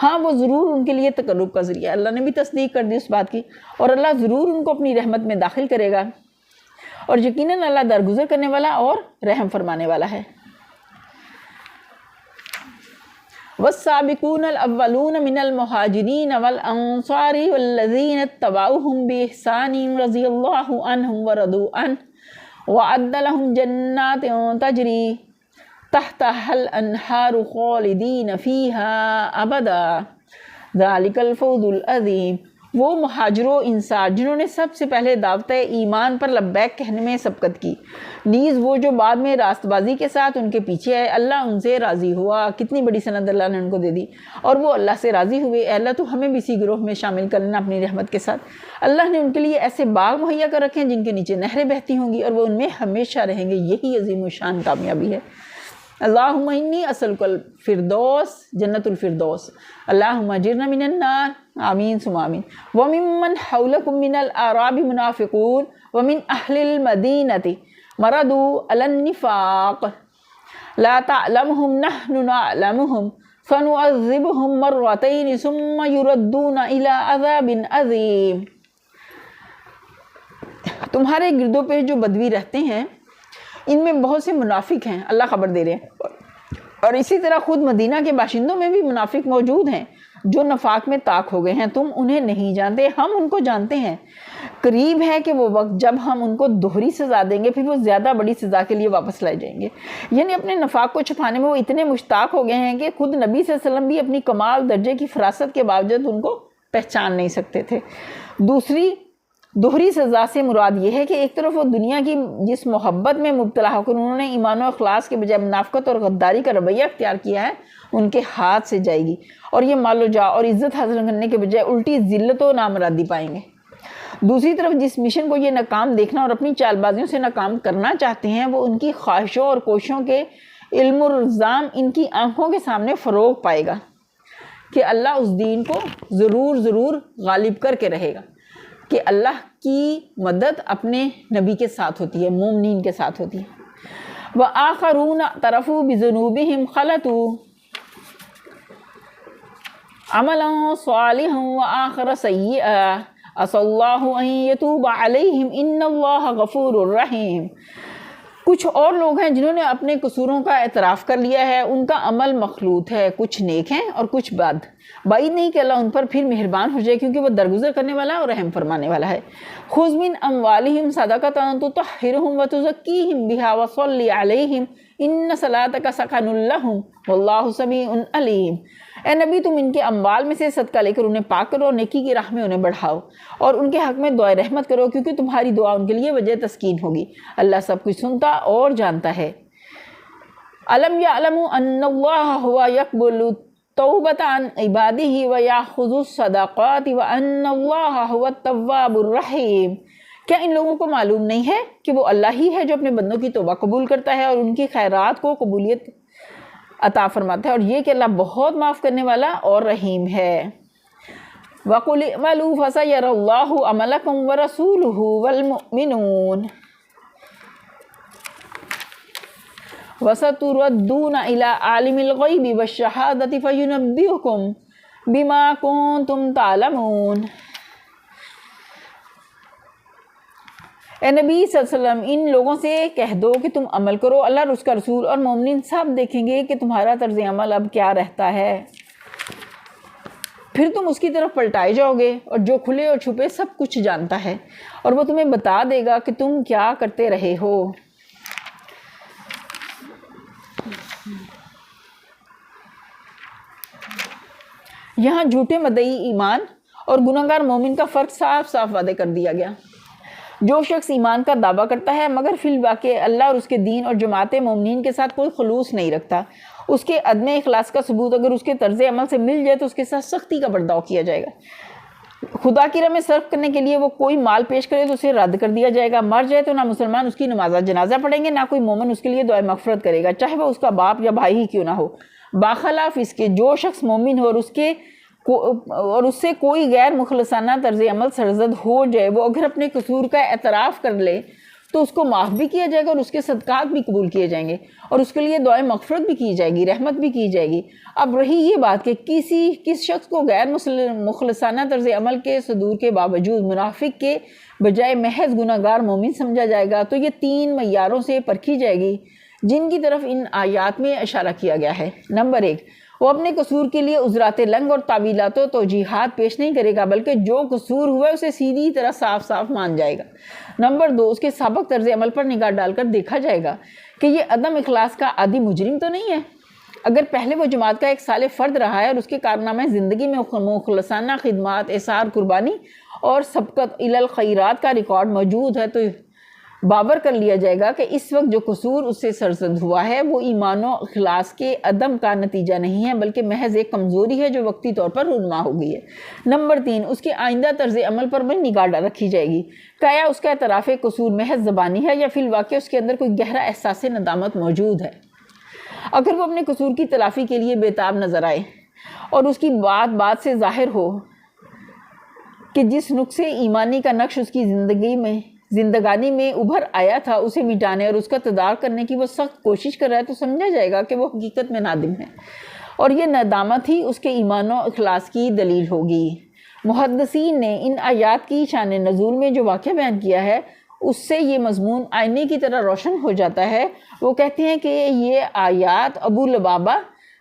ہاں وہ ضرور ان کے لیے تقرب کا ذریعہ، اللہ نے بھی تصدیق کر دی اس بات کی، اور اللہ ضرور ان کو اپنی رحمت میں داخل کرے گا، اور یقیناً اللہ درگزر کرنے والا اور رحم فرمانے والا ہے۔ والسابقون الأولون من المهاجرين والأنصار والذين اتبعوهم بإحسان رضي الله عنهم ورضوا عنه وأعد لهم جنات تجري تحتها الأنهار خالدين فيها أبدا ذلك الفوز العظيم۔ وہ مہاجر و انصار جنہوں نے سب سے پہلے دعوت ایمان پر لبیک کہنے میں سبقت کی، نیز وہ جو بعد میں راست بازی کے ساتھ ان کے پیچھے آئے، اللہ ان سے راضی ہوا۔ کتنی بڑی سند اللہ نے ان کو دے دی، اور وہ اللہ سے راضی ہوئے۔ اے اللہ تو ہمیں بھی اسی گروہ میں شامل کر لینا اپنی رحمت کے ساتھ۔ اللہ نے ان کے لیے ایسے باغ مہیا کر رکھے ہیں جن کے نیچے نہریں بہتی ہوں گی اور وہ ان میں ہمیشہ رہیں گے۔ یہی عظیم الشان کامیابی ہے۔ اللہم انی اسألک الفردوس، جنت الفردوس، اللہم اجرنا من النار، آمین ثم آمین۔ وممن حولکم من الاعراب منافقون ومن اہل المدینۃ مردوا علی النفاق لا تعلمهم نحن نعلمهم فنعذبهم مرتين ثم يردون الى عذاب عظیم۔ تمہارے گردوں پہ جو بدوی رہتے ہیں ان میں بہت سے منافق ہیں، اللہ خبر دے رہے ہیں، اور اسی طرح خود مدینہ کے باشندوں میں بھی منافق موجود ہیں جو نفاق میں طاق ہو گئے ہیں۔ تم انہیں نہیں جانتے، ہم ان کو جانتے ہیں۔ قریب ہے کہ وہ وقت جب ہم ان کو دوہری سزا دیں گے، پھر وہ زیادہ بڑی سزا کے لیے واپس لائے جائیں گے۔ یعنی اپنے نفاق کو چھپانے میں وہ اتنے مشتاق ہو گئے ہیں کہ خود نبی صلی اللہ علیہ وسلم بھی اپنی کمال درجے کی فراست کے باوجود ان کو پہچان نہیں سکتے تھے۔ دوسری دوہری سزا سے مراد یہ ہے کہ ایک طرف وہ دنیا کی جس محبت میں مبتلا ہو کر انہوں نے ایمان و اخلاص کے بجائے منافقت اور غداری کا رویہ اختیار کیا ہے، ان کے ہاتھ سے جائے گی، اور یہ مال و جاہ اور عزت حاصل کرنے کے بجائے الٹی ذلت و نامرادی پائیں گے۔ دوسری طرف جس مشن کو یہ ناکام دیکھنا اور اپنی چال بازیوں سے ناکام کرنا چاہتے ہیں، وہ ان کی خواہشوں اور کوششوں کے علم و الزام ان کی آنکھوں کے سامنے فروغ پائے گا کہ اللہ اس دین کو ضرور غالب کر کے رہے گا، کہ اللہ کی مدد اپنے نبی کے ساتھ ہوتی ہے، مومنین کے ساتھ ہوتی ہے۔ وَآخَرُونَ اعْتَرَفُوا بِذُنُوبِهِمْ خَلَطُوا عَمَلًا صَالِحًا وَآخَرَ سَيِّئًا عَسَى اللَّهُ أَن يَتُوبَ عَلَيْهِمْ إِنَّ اللَّهَ غَفُورٌ رَحِيمٌ۔ کچھ اور لوگ ہیں جنہوں نے اپنے قصوروں کا اعتراف کر لیا ہے، ان کا عمل مخلوط ہے، کچھ نیک ہیں اور کچھ بد۔ بعید نہیں کہ اللہ ان پر پھر مہربان ہو جائے، کیونکہ وہ درگزر کرنے والا ہے اور رحم فرمانے والا ہے۔ خُذْ مِنْ أَمْوَالِهِمْ صَدَقَةً تُطَهِّرُهُمْ وَتُزَكِّيهِمْ بِهَا وَصَلِّ عَلَيْهِمْ إِنَّ صَلَاتَكَ سَكَنٌ لَهُمْ وَاللَّهُ سَمِيعٌ عَلِيمٌ۔ اے نبی، تم ان کے اموال میں سے صدقہ لے کر انہیں پاک کرو اور نیکی کی راہ میں انہیں بڑھاؤ، اور ان کے حق میں دعائے رحمت کرو، کیونکہ تمہاری دعا ان کے لیے وجہ تسکین ہوگی۔ اللہ سب کچھ سنتا اور جانتا ہے۔ أَلَمْ يَعْلَمُوا أَنَّ اللَّهَ هُوَ يَقْبَلُ التَّوْبَةَ عَنْ عِبَادِهِ وَيَأْخُذُ الصَّدَقَاتِ وَأَنَّ اللَّهَ هُوَ التَّوَّابُ الرَّحِيمُ۔ کیا ان لوگوں کو معلوم نہیں ہے کہ وہ اللہ ہی ہے جو اپنے بندوں کی توبہ قبول کرتا ہے اور ان کی خیرات کو قبولیت عطا فرماتا ہے، اور یہ کہ اللہ بہت معاف کرنے والا اور رحیم ہے۔ وَقُلِ اعْمَلُوا فَسَيَرَى اللَّهُ عَمَلَكُمْ وَرَسُولُهُ وَالْمُؤْمِنُونَ وَسَتُرَدُّونَ إِلَىٰ عَالِمِ الْغَيْبِ وَالشَّهَادَةِ فَيُنَبِّئُكُم بِمَا كُنتُمْ تَعْلَمُونَ۔ اے نبی صلی اللہ علیہ وسلم، ان لوگوں سے کہہ دو کہ تم عمل کرو، اللہ اور اس کا رسول اور مومنین سب دیکھیں گے کہ تمہارا طرز عمل اب کیا رہتا ہے، پھر تم اس کی طرف پلٹائے جاؤ گے، اور جو کھلے اور چھپے سب کچھ جانتا ہے، اور وہ تمہیں بتا دے گا کہ تم کیا کرتے رہے ہو۔ یہاں جھوٹے مدعی ایمان اور گناہگار مومن کا فرق صاف صاف واضح کر دیا گیا۔ جو شخص ایمان کا دعویٰ کرتا ہے مگر فی الواقع اللہ اور اس کے دین اور جماعت مومنین کے ساتھ کوئی خلوص نہیں رکھتا، اس کے عدم اخلاص کا ثبوت اگر اس کے طرز عمل سے مل جائے تو اس کے ساتھ سختی کا برداؤ کیا جائے گا۔ خدا کی راہ میں صرف کرنے کے لیے وہ کوئی مال پیش کرے تو اسے رد کر دیا جائے گا، مر جائے تو نہ مسلمان اس کی نماز جنازہ پڑھیں گے، نہ کوئی مومن اس کے لیے دعائے مغفرت کرے گا، چاہے وہ اس کا باپ یا بھائی ہی کیوں نہ ہو۔ باخلاف اس کے جو شخص مومن ہو اور اس سے کوئی غیر مخلصانہ طرز عمل سرزد ہو جائے، وہ اگر اپنے قصور کا اعتراف کر لے تو اس کو معاف بھی کیا جائے گا اور اس کے صدقات بھی قبول کیے جائیں گے، اور اس کے لیے دعائے مغفرت بھی کی جائے گی، رحمت بھی کی جائے گی۔ اب رہی یہ بات کہ کس شخص کو غیر مخلصانہ طرز عمل کے صدور کے باوجود منافق کے بجائے محض گناہگار مومن سمجھا جائے گا، تو یہ 3 معیاروں سے پرکھی جائے گی جن کی طرف ان آیات میں اشارہ کیا گیا ہے۔ نمبر 1، وہ اپنے قصور کے لیے عذرات لنگ اور تعویلات و توجیحات پیش نہیں کرے گا، بلکہ جو قصور ہوا ہے اسے سیدھی طرح صاف صاف مان جائے گا۔ نمبر 2، اس کے سابق طرز عمل پر نگاہ ڈال کر دیکھا جائے گا کہ یہ عدم اخلاص کا عادی مجرم تو نہیں ہے۔ اگر پہلے وہ جماعت کا ایک صالح فرد رہا ہے اور اس کے کارنامہ زندگی میں مخلصانہ خدمات، اثار، قربانی اور سبقت الی الخیرات کا ریکارڈ موجود ہے، تو باور کر لیا جائے گا کہ اس وقت جو قصور اس سے سرزد ہوا ہے وہ ایمان و اخلاص کے عدم کا نتیجہ نہیں ہے، بلکہ محض ایک کمزوری ہے جو وقتی طور پر رونما ہو گئی ہے۔ نمبر 3، اس کے آئندہ طرز عمل پر بھی نگاہ رکھی جائے گی کہ آیا اس کا اعتراف قصور محض زبانی ہے یا فی الواقع اس کے اندر کوئی گہرا احساس ندامت موجود ہے۔ اگر وہ اپنے قصور کی تلافی کے لیے بیتاب نظر آئے اور اس کی بات سے ظاہر ہو کہ جس نقصے ایمانی کا نقش اس کی زندگانی میں ابھر آیا تھا اسے مٹانے اور اس کا تدارک کرنے کی وہ سخت کوشش کر رہا ہے، تو سمجھا جائے گا کہ وہ حقیقت میں نادم ہے، اور یہ ندامت ہی اس کے ایمان و اخلاص کی دلیل ہوگی۔ محدثین نے ان آیات کی شان نزول میں جو واقعہ بیان کیا ہے اس سے یہ مضمون آئینے کی طرح روشن ہو جاتا ہے۔ وہ کہتے ہیں کہ یہ آیات ابو لبابہ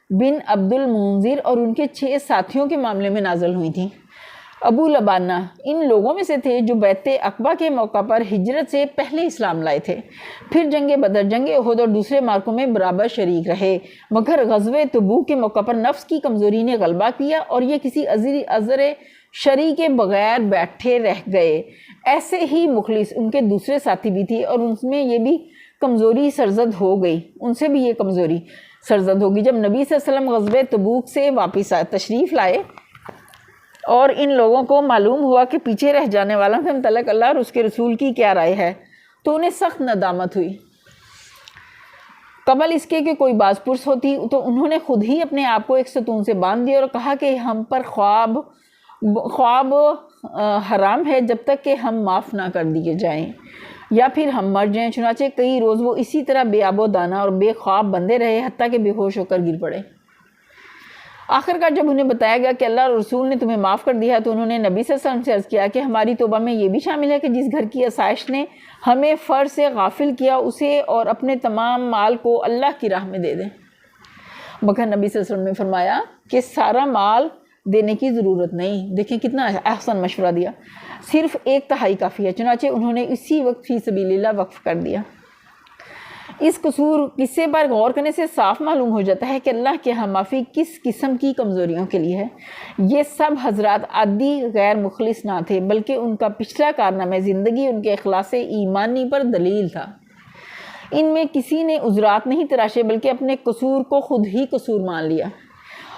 بن عبد المنذر اور ان کے 6 ساتھیوں کے معاملے میں نازل ہوئی تھیں۔ ابو لبانہ ان لوگوں میں سے تھے جو بیعت عقبہ کے موقع پر ہجرت سے پہلے اسلام لائے تھے، پھر جنگ بدر، جنگ احد اور دوسرے مارکوں میں برابر شریک رہے، مگر غزوہ تبوک کے موقع پر نفس کی کمزوری نے غلبہ کیا اور یہ کسی عذر شرعی کے بغیر بیٹھے رہ گئے۔ ایسے ہی مخلص ان کے دوسرے ساتھی بھی تھی اور ان میں یہ بھی کمزوری سرزد ہو گئی، ان سے بھی یہ کمزوری سرزد ہوگی۔ جب نبی صلی اللہ علیہ وسلم غزوہ تبوک سے واپس تشریف لائے اور ان لوگوں کو معلوم ہوا کہ پیچھے رہ جانے والوں کے متعلق اللہ اور اس کے رسول کی کیا رائے ہے، تو انہیں سخت ندامت ہوئی۔ قبل اس کے کہ کوئی باز پرس ہوتی تو انہوں نے خود ہی اپنے آپ کو ایک ستون سے باندھ دیا اور کہا کہ ہم پر خواب حرام ہے جب تک کہ ہم معاف نہ کر دیے جائیں یا پھر ہم مر جائیں۔ چنانچہ کئی روز وہ اسی طرح بے آب و دانہ اور بے خواب بندے رہے حتیٰ کہ بے ہوش ہو کر گر پڑے۔ آخر کار جب انہیں بتایا گیا کہ اللہ اور رسول نے تمہیں معاف کر دیا تو انہوں نے نبی صلی اللہ علیہ وسلم سے عرض کیا کہ ہماری توبہ میں یہ بھی شامل ہے کہ جس گھر کی آسائش نے ہمیں فرض سے غافل کیا اسے اور اپنے تمام مال کو اللہ کی راہ میں دے دیں۔ مگر نبی صلی اللہ علیہ وسلم نے فرمایا کہ سارا مال دینے کی ضرورت نہیں۔ دیکھیں کتنا احسن مشورہ دیا، صرف 1/3 کافی ہے۔ چنانچہ انہوں نے اسی وقت فی سبیل اللہ وقف کر دیا۔ اس قصے پر غور کرنے سے صاف معلوم ہو جاتا ہے کہ اللہ کے ہاں معافی کس قسم کی کمزوریوں کے لیے ہے۔ یہ سب حضرات عادی غیر مخلص نہ تھے بلکہ ان کا پچھلا کارنامہ زندگی ان کے اخلاص ایمانی پر دلیل تھا۔ ان میں کسی نے عذرات نہیں تراشے بلکہ اپنے قصور کو خود ہی قصور مان لیا۔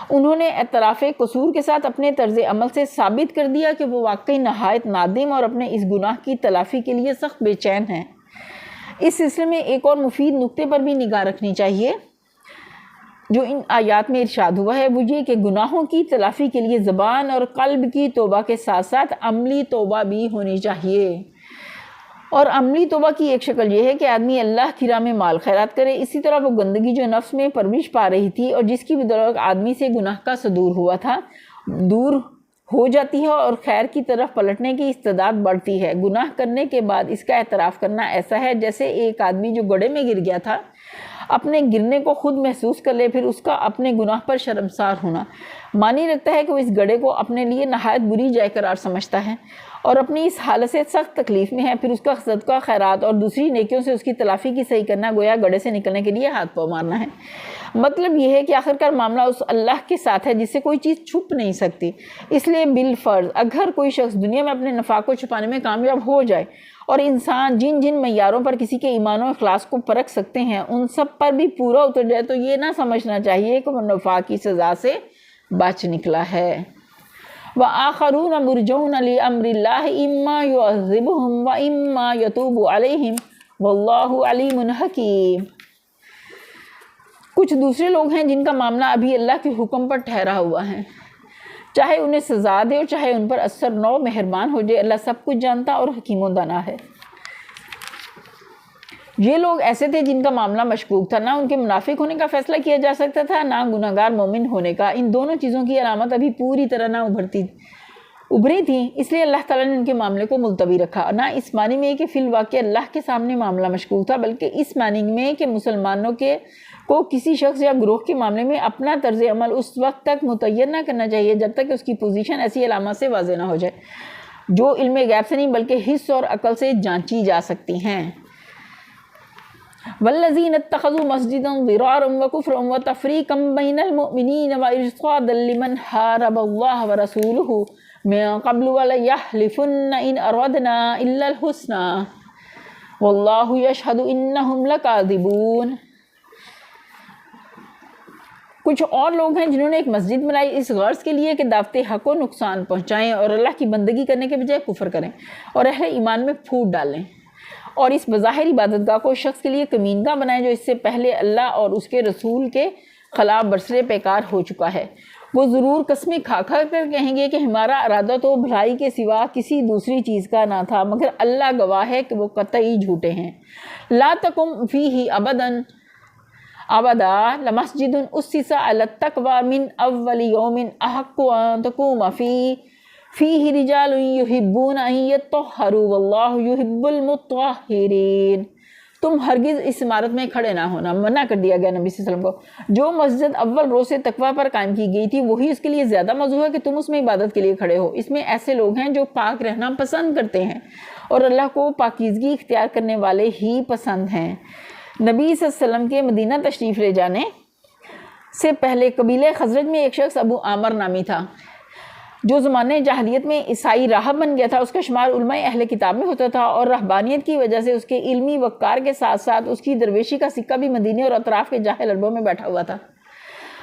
انہوں نے اعتراف قصور کے ساتھ اپنے طرز عمل سے ثابت کر دیا کہ وہ واقعی نہایت نادم اور اپنے اس گناہ کی تلافی کے لیے سخت بے چین ہیں۔ اس سلسلے میں ایک اور مفید نقطے پر بھی نگاہ رکھنی چاہیے جو ان آیات میں ارشاد ہوا ہے، وہ یہ کہ گناہوں کی تلافی کے لیے زبان اور قلب کی توبہ کے ساتھ ساتھ عملی توبہ بھی ہونی چاہیے۔ اور عملی توبہ کی ایک شکل یہ ہے کہ آدمی اللہ کی راہ میں مال خیرات کرے۔ اسی طرح وہ گندگی جو نفس میں پرورش پا رہی تھی اور جس کی بدولت آدمی سے گناہ کا صدور ہوا تھا، دور ہو جاتی ہے اور خیر کی طرف پلٹنے کی استعداد بڑھتی ہے۔ گناہ کرنے کے بعد اس کا اعتراف کرنا ایسا ہے جیسے ایک آدمی جو گڑھے میں گر گیا تھا اپنے گرنے کو خود محسوس کر لے، پھر اس کا اپنے گناہ پر شرمسار ہونا۔ معنی رکھتا ہے کہ وہ اس گڑھے کو اپنے لیے نہایت بری جائے قرار سمجھتا ہے اور اپنی اس حالت سے سخت تکلیف میں ہے، پھر اس کا صدقہ خیرات اور دوسری نیکیوں سے اس کی تلافی کی صحیح کرنا گویا گڑھے سے نکلنے کے لیے ہاتھ پاؤں مارنا ہے۔ مطلب یہ ہے کہ آخرکار معاملہ اس اللہ کے ساتھ ہے جس سے کوئی چیز چھپ نہیں سکتی۔ اس لیے بالفرض اگر کوئی شخص دنیا میں اپنے نفاق کو چھپانے میں کامیاب ہو جائے اور انسان جن جن معیاروں پر کسی کے ایمان و اخلاص کو پرکھ سکتے ہیں ان سب پر بھی پورا اتر جائے تو یہ نہ سمجھنا چاہیے کہ وہ نفاق کی سزا سے بچ نکلا ہے۔ وآخرون مرجون لأمر اللہ اما يعذبهم واما يتوب علیہم واللہ علیم حکیم۔ کچھ دوسرے لوگ ہیں جن کا معاملہ ابھی اللہ کے حکم پر ٹھہرا ہوا ہے، چاہے انہیں سزا دے اور چاہے ان پر اثر نو مہربان ہو جائے، اللہ سب کچھ جانتا اور حکیم و دانا ہے۔ یہ لوگ ایسے تھے جن کا معاملہ مشکوک تھا، نہ ان کے منافق ہونے کا فیصلہ کیا جا سکتا تھا نہ گناہگار مومن ہونے کا۔ ان دونوں چیزوں کی علامت ابھی پوری طرح نہ ابھری تھی، اس لیے اللہ تعالیٰ نے ان کے معاملے کو ملتوی رکھا، نہ اس معنی میں کہ فی الواقع اللہ کے سامنے معاملہ مشکوک تھا بلکہ اس معنی میں کہ مسلمانوں کو کسی شخص یا گروہ کے معاملے میں اپنا طرز عمل اس وقت تک متعین نہ کرنا چاہیے جب تک کہ اس کی پوزیشن ایسی علامات سے واضح نہ ہو جائے جو علم غیب سے نہیں بلکہ حس اور عقل سے جانچی جا سکتی ہیں۔ والذین اتخذوا مسجدا ضرارا وکفرا وتفریقا بین المؤمنین وارصادا لمن حارب اللہ ورسولہ من قبل ولیحلفن ان اردنا الا الحسنى واللہ یشہد انہم لکاذبون۔ کچھ اور لوگ ہیں جنہوں نے ایک مسجد بنائی اس غرض کے لیے کہ دعوت حق کو نقصان پہنچائیں اور اللہ کی بندگی کرنے کے بجائے کفر کریں اور اہل ایمان میں پھوٹ ڈالیں، اور اس بظاہر عبادت گاہ کو شخص کے لیے کمینگاہ بنائیں جو اس سے پہلے اللہ اور اس کے رسول کے خلاف برسر پیکار ہو چکا ہے۔ وہ ضرور قسمیں کھا کھا کر کہیں گے کہ ہمارا ارادہ تو بھلائی کے سوا کسی دوسری چیز کا نہ تھا، مگر اللہ گواہ ہے کہ وہ قطعی جھوٹے ہیں۔ لا تقم فیہ ابدا لمسجد اسس علی التقوی من اول یوم احق ان تقوم فیہ رجال یحبون ان یطہروا واللہ یحب المطہرین۔ تم ہرگز اس عمارت میں کھڑے نہ ہونا، منع کر دیا گیا نبی صلی اللہ علیہ وسلم کو۔ جو مسجد اول روز سے تقویٰ پر قائم کی گئی تھی وہی اس کے لیے زیادہ موضوع ہے کہ تم اس میں عبادت کے لیے کھڑے ہو۔ اس میں ایسے لوگ ہیں جو پاک رہنا پسند کرتے ہیں اور اللہ کو پاکیزگی اختیار کرنے والے ہی پسند ہیں۔ نبی صلی اللہ علیہ وسلم کے مدینہ تشریف لے جانے سے پہلے قبیلہ خزرج میں ایک شخص ابو عامر نامی تھا جو زمانے جاہلیت میں عیسائی راہب بن گیا تھا۔ اس کا شمار علماء اہل کتاب میں ہوتا تھا اور رہبانیت کی وجہ سے اس کے علمی وقار کے ساتھ ساتھ اس کی درویشی کا سکہ بھی مدینے اور اطراف کے جاہل عربوں میں بیٹھا ہوا تھا۔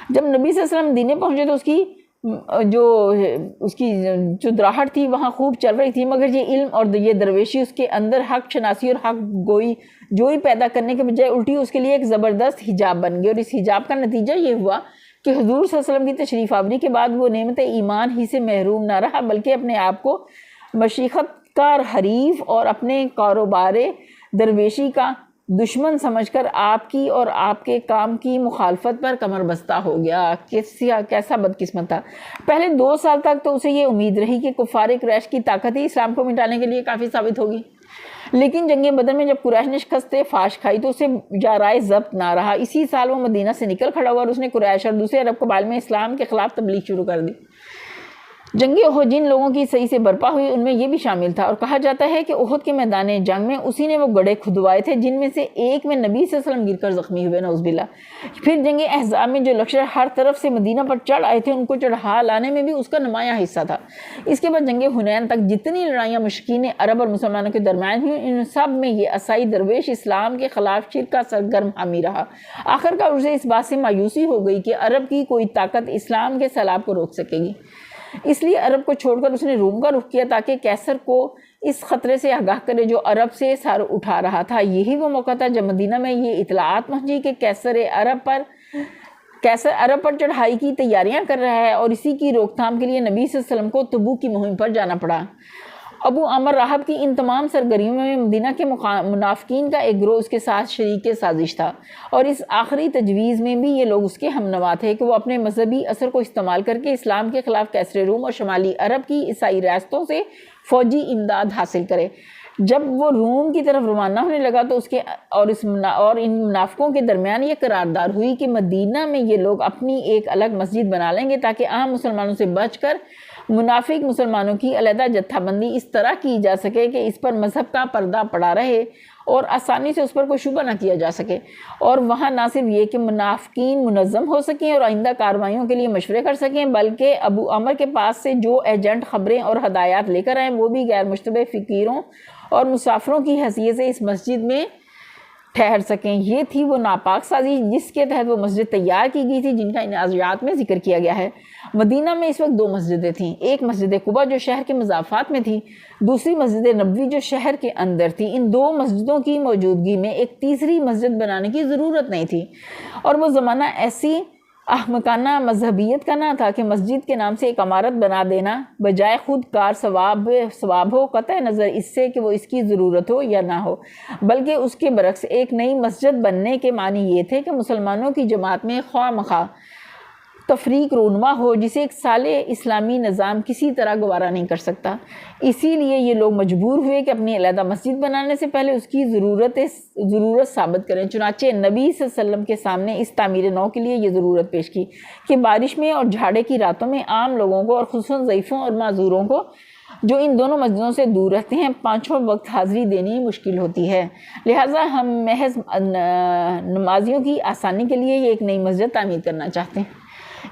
جب نبی صلی اللہ علیہ وسلم مدینے پہنچے تو اس کی جو دراہٹ تھی وہاں خوب چل رہی تھی، مگر یہ علم اور یہ درویشی اس کے اندر حق شناسی اور حق جوئی پیدا کرنے کے بجائے الٹی اس کے لیے ایک زبردست حجاب بن گئی، اور اس حجاب کا نتیجہ یہ ہوا کہ حضور صلی اللہ علیہ وسلم کی تشریف آوری کے بعد وہ نعمت ایمان ہی سے محروم نہ رہا بلکہ اپنے آپ کو مشیخت کا حریف اور اپنے کاروبار درویشی کا دشمن سمجھ کر آپ کی اور آپ کے کام کی مخالفت پر کمر بستہ ہو گیا۔ کیسا بدقسمت تھا۔ پہلے 2 سال تک تو اسے یہ امید رہی کہ کفار قریش کی طاقت ہی اسلام کو مٹانے کے لیے کافی ثابت ہوگی، لیکن جنگ بدر میں جب قریش نے شکست فاش کھائی تو اسے جارائے ضبط نہ رہا۔ اسی سال وہ مدینہ سے نکل کھڑا ہوا اور اس نے قریش اور دوسرے عرب قبائل میں اسلام کے خلاف تبلیغ شروع کر دی۔ جنگ احد جن لوگوں کی صحیح سے برپا ہوئی ان میں یہ بھی شامل تھا، اور کہا جاتا ہے کہ احد کے میدان جنگ میں اسی نے وہ گڑھے کھدوائے تھے جن میں سے ایک میں نبی صلی اللہ علیہ وسلم گر کر زخمی ہوئے، نعوذ باللہ۔ پھر جنگ احزاب میں جو لشکر ہر طرف سے مدینہ پر چڑھ آئے تھے ان کو چڑھا لانے میں بھی اس کا نمایاں حصہ تھا۔ اس کے بعد جنگ حنین تک جتنی لڑائیاں مشرکین عرب اور مسلمانوں کے درمیان ہوئی ان سب میں یہ عیسائی درویش اسلام کے خلاف شرک کا سرگرم حامی رہا۔ آخر کار اسے اس بات سے مایوسی ہو گئی کہ عرب کی کوئی طاقت اسلام کے سیلاب کو روک سکے گی، اس لیے عرب کو چھوڑ کر اس نے روم کا رخ کیا تاکہ قیصر کو اس خطرے سے آگاہ کرے جو عرب سے سر اٹھا رہا تھا۔ یہی وہ موقع تھا جب مدینہ میں یہ اطلاعات پہنچی کہ قیصر عرب پر چڑھائی کی تیاریاں کر رہا ہے، اور اسی کی روک تھام کے لیے نبی صلی اللہ علیہ وسلم کو تبوک کی مہم پر جانا پڑا۔ ابو عامر راہب کی ان تمام سرگرمیوں میں مدینہ کے منافقین کا ایک گروہ اس کے ساتھ شریک سازش تھا، اور اس آخری تجویز میں بھی یہ لوگ اس کے ہمنوا تھے کہ وہ اپنے مذہبی اثر کو استعمال کر کے اسلام کے خلاف قیصر روم اور شمالی عرب کی عیسائی ریاستوں سے فوجی امداد حاصل کرے۔ جب وہ روم کی طرف روانہ ہونے لگا تو اس کے اور ان منافقوں کے درمیان یہ قرارداد ہوئی کہ مدینہ میں یہ لوگ اپنی ایک الگ مسجد بنا لیں گے تاکہ عام مسلمانوں سے بچ کر منافق مسلمانوں کی علیحدہ جتھہ بندی اس طرح کی جا سکے کہ اس پر مذہب کا پردہ پڑا رہے اور آسانی سے اس پر کوئی شبہ نہ کیا جا سکے، اور وہاں نہ صرف یہ کہ منافقین منظم ہو سکیں اور آئندہ کارروائیوں کے لیے مشورے کر سکیں، بلکہ ابو عمر کے پاس سے جو ایجنٹ خبریں اور ہدایات لے کر آئیں وہ بھی غیر مشتبہ فقیروں اور مسافروں کی حیثیت سے اس مسجد میں ٹھہر سکیں۔ یہ تھی وہ ناپاک سازی جس کے تحت وہ مسجد تیار کی گئی تھی جن کا ان آیات میں ذکر کیا گیا ہے۔ مدینہ میں اس وقت 2 مسجدیں تھیں، ایک مسجد قباء جو شہر کے مضافات میں تھی، دوسری مسجد نبوی جو شہر کے اندر تھی۔ ان 2 مسجدوں کی موجودگی میں ایک تیسری مسجد بنانے کی ضرورت نہیں تھی، اور وہ زمانہ ایسی احمقانہ مذہبیت کا نہ تھا کہ مسجد کے نام سے ایک عمارت بنا دینا بجائے خود کار ثواب ہو، قطع نظر اس سے کہ وہ اس کی ضرورت ہو یا نہ ہو، بلکہ اس کے برعکس ایک نئی مسجد بننے کے معنی یہ تھے کہ مسلمانوں کی جماعت میں خواہ مخواہ تفریق رونما ہو جسے ایک صالح اسلامی نظام کسی طرح گوارا نہیں کر سکتا۔ اسی لیے یہ لوگ مجبور ہوئے کہ اپنی علیحدہ مسجد بنانے سے پہلے اس کی ضرورت ثابت کریں۔ چنانچہ نبی صلی اللہ علیہ وسلم کے سامنے اس تعمیر نو کے لیے یہ ضرورت پیش کی کہ بارش میں اور جھاڑے کی راتوں میں عام لوگوں کو اور خصوصاً ضعیفوں اور معذوروں کو جو ان دونوں مسجدوں سے دور رہتے ہیں 5 وقت حاضری دینی مشکل ہوتی ہے، لہٰذا ہم محض نمازیوں کی آسانی کے لیے یہ ایک نئی مسجد تعمیر کرنا چاہتے ہیں۔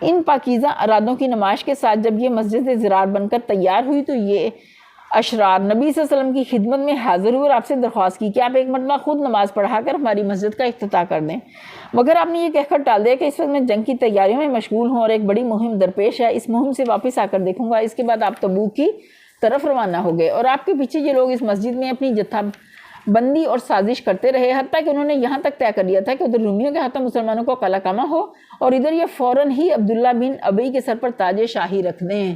ان پاکیزہ ارادوں کی نمائش کے ساتھ جب یہ مسجد زرار بن کر تیار ہوئی تو یہ اشرار نبی صلی اللہ علیہ وسلم کی خدمت میں حاضر ہوئے اور آپ سے درخواست کی کہ آپ ایک مرتبہ خود نماز پڑھا کر ہماری مسجد کا افتتاح کر دیں، مگر آپ نے یہ کہہ کر ٹال دیا کہ اس وقت میں جنگ کی تیاریوں میں مشغول ہوں اور ایک بڑی مہم درپیش ہے، اس مہم سے واپس آ کر دیکھوں گا۔ اس کے بعد آپ تبوک کی طرف روانہ ہو گئے، اور آپ کے پیچھے یہ لوگ اس مسجد میں اپنی جتھہ بندی اور سازش کرتے رہے، حتیٰ کہ انہوں نے یہاں تک طے کر لیا تھا کہ ادھر رومیوں کے ہاتھوں مسلمانوں کو قلع کما ہو اور ادھر یہ فوراً ہی عبداللہ بن ابی کے سر پر تاج شاہی رکھ دیں۔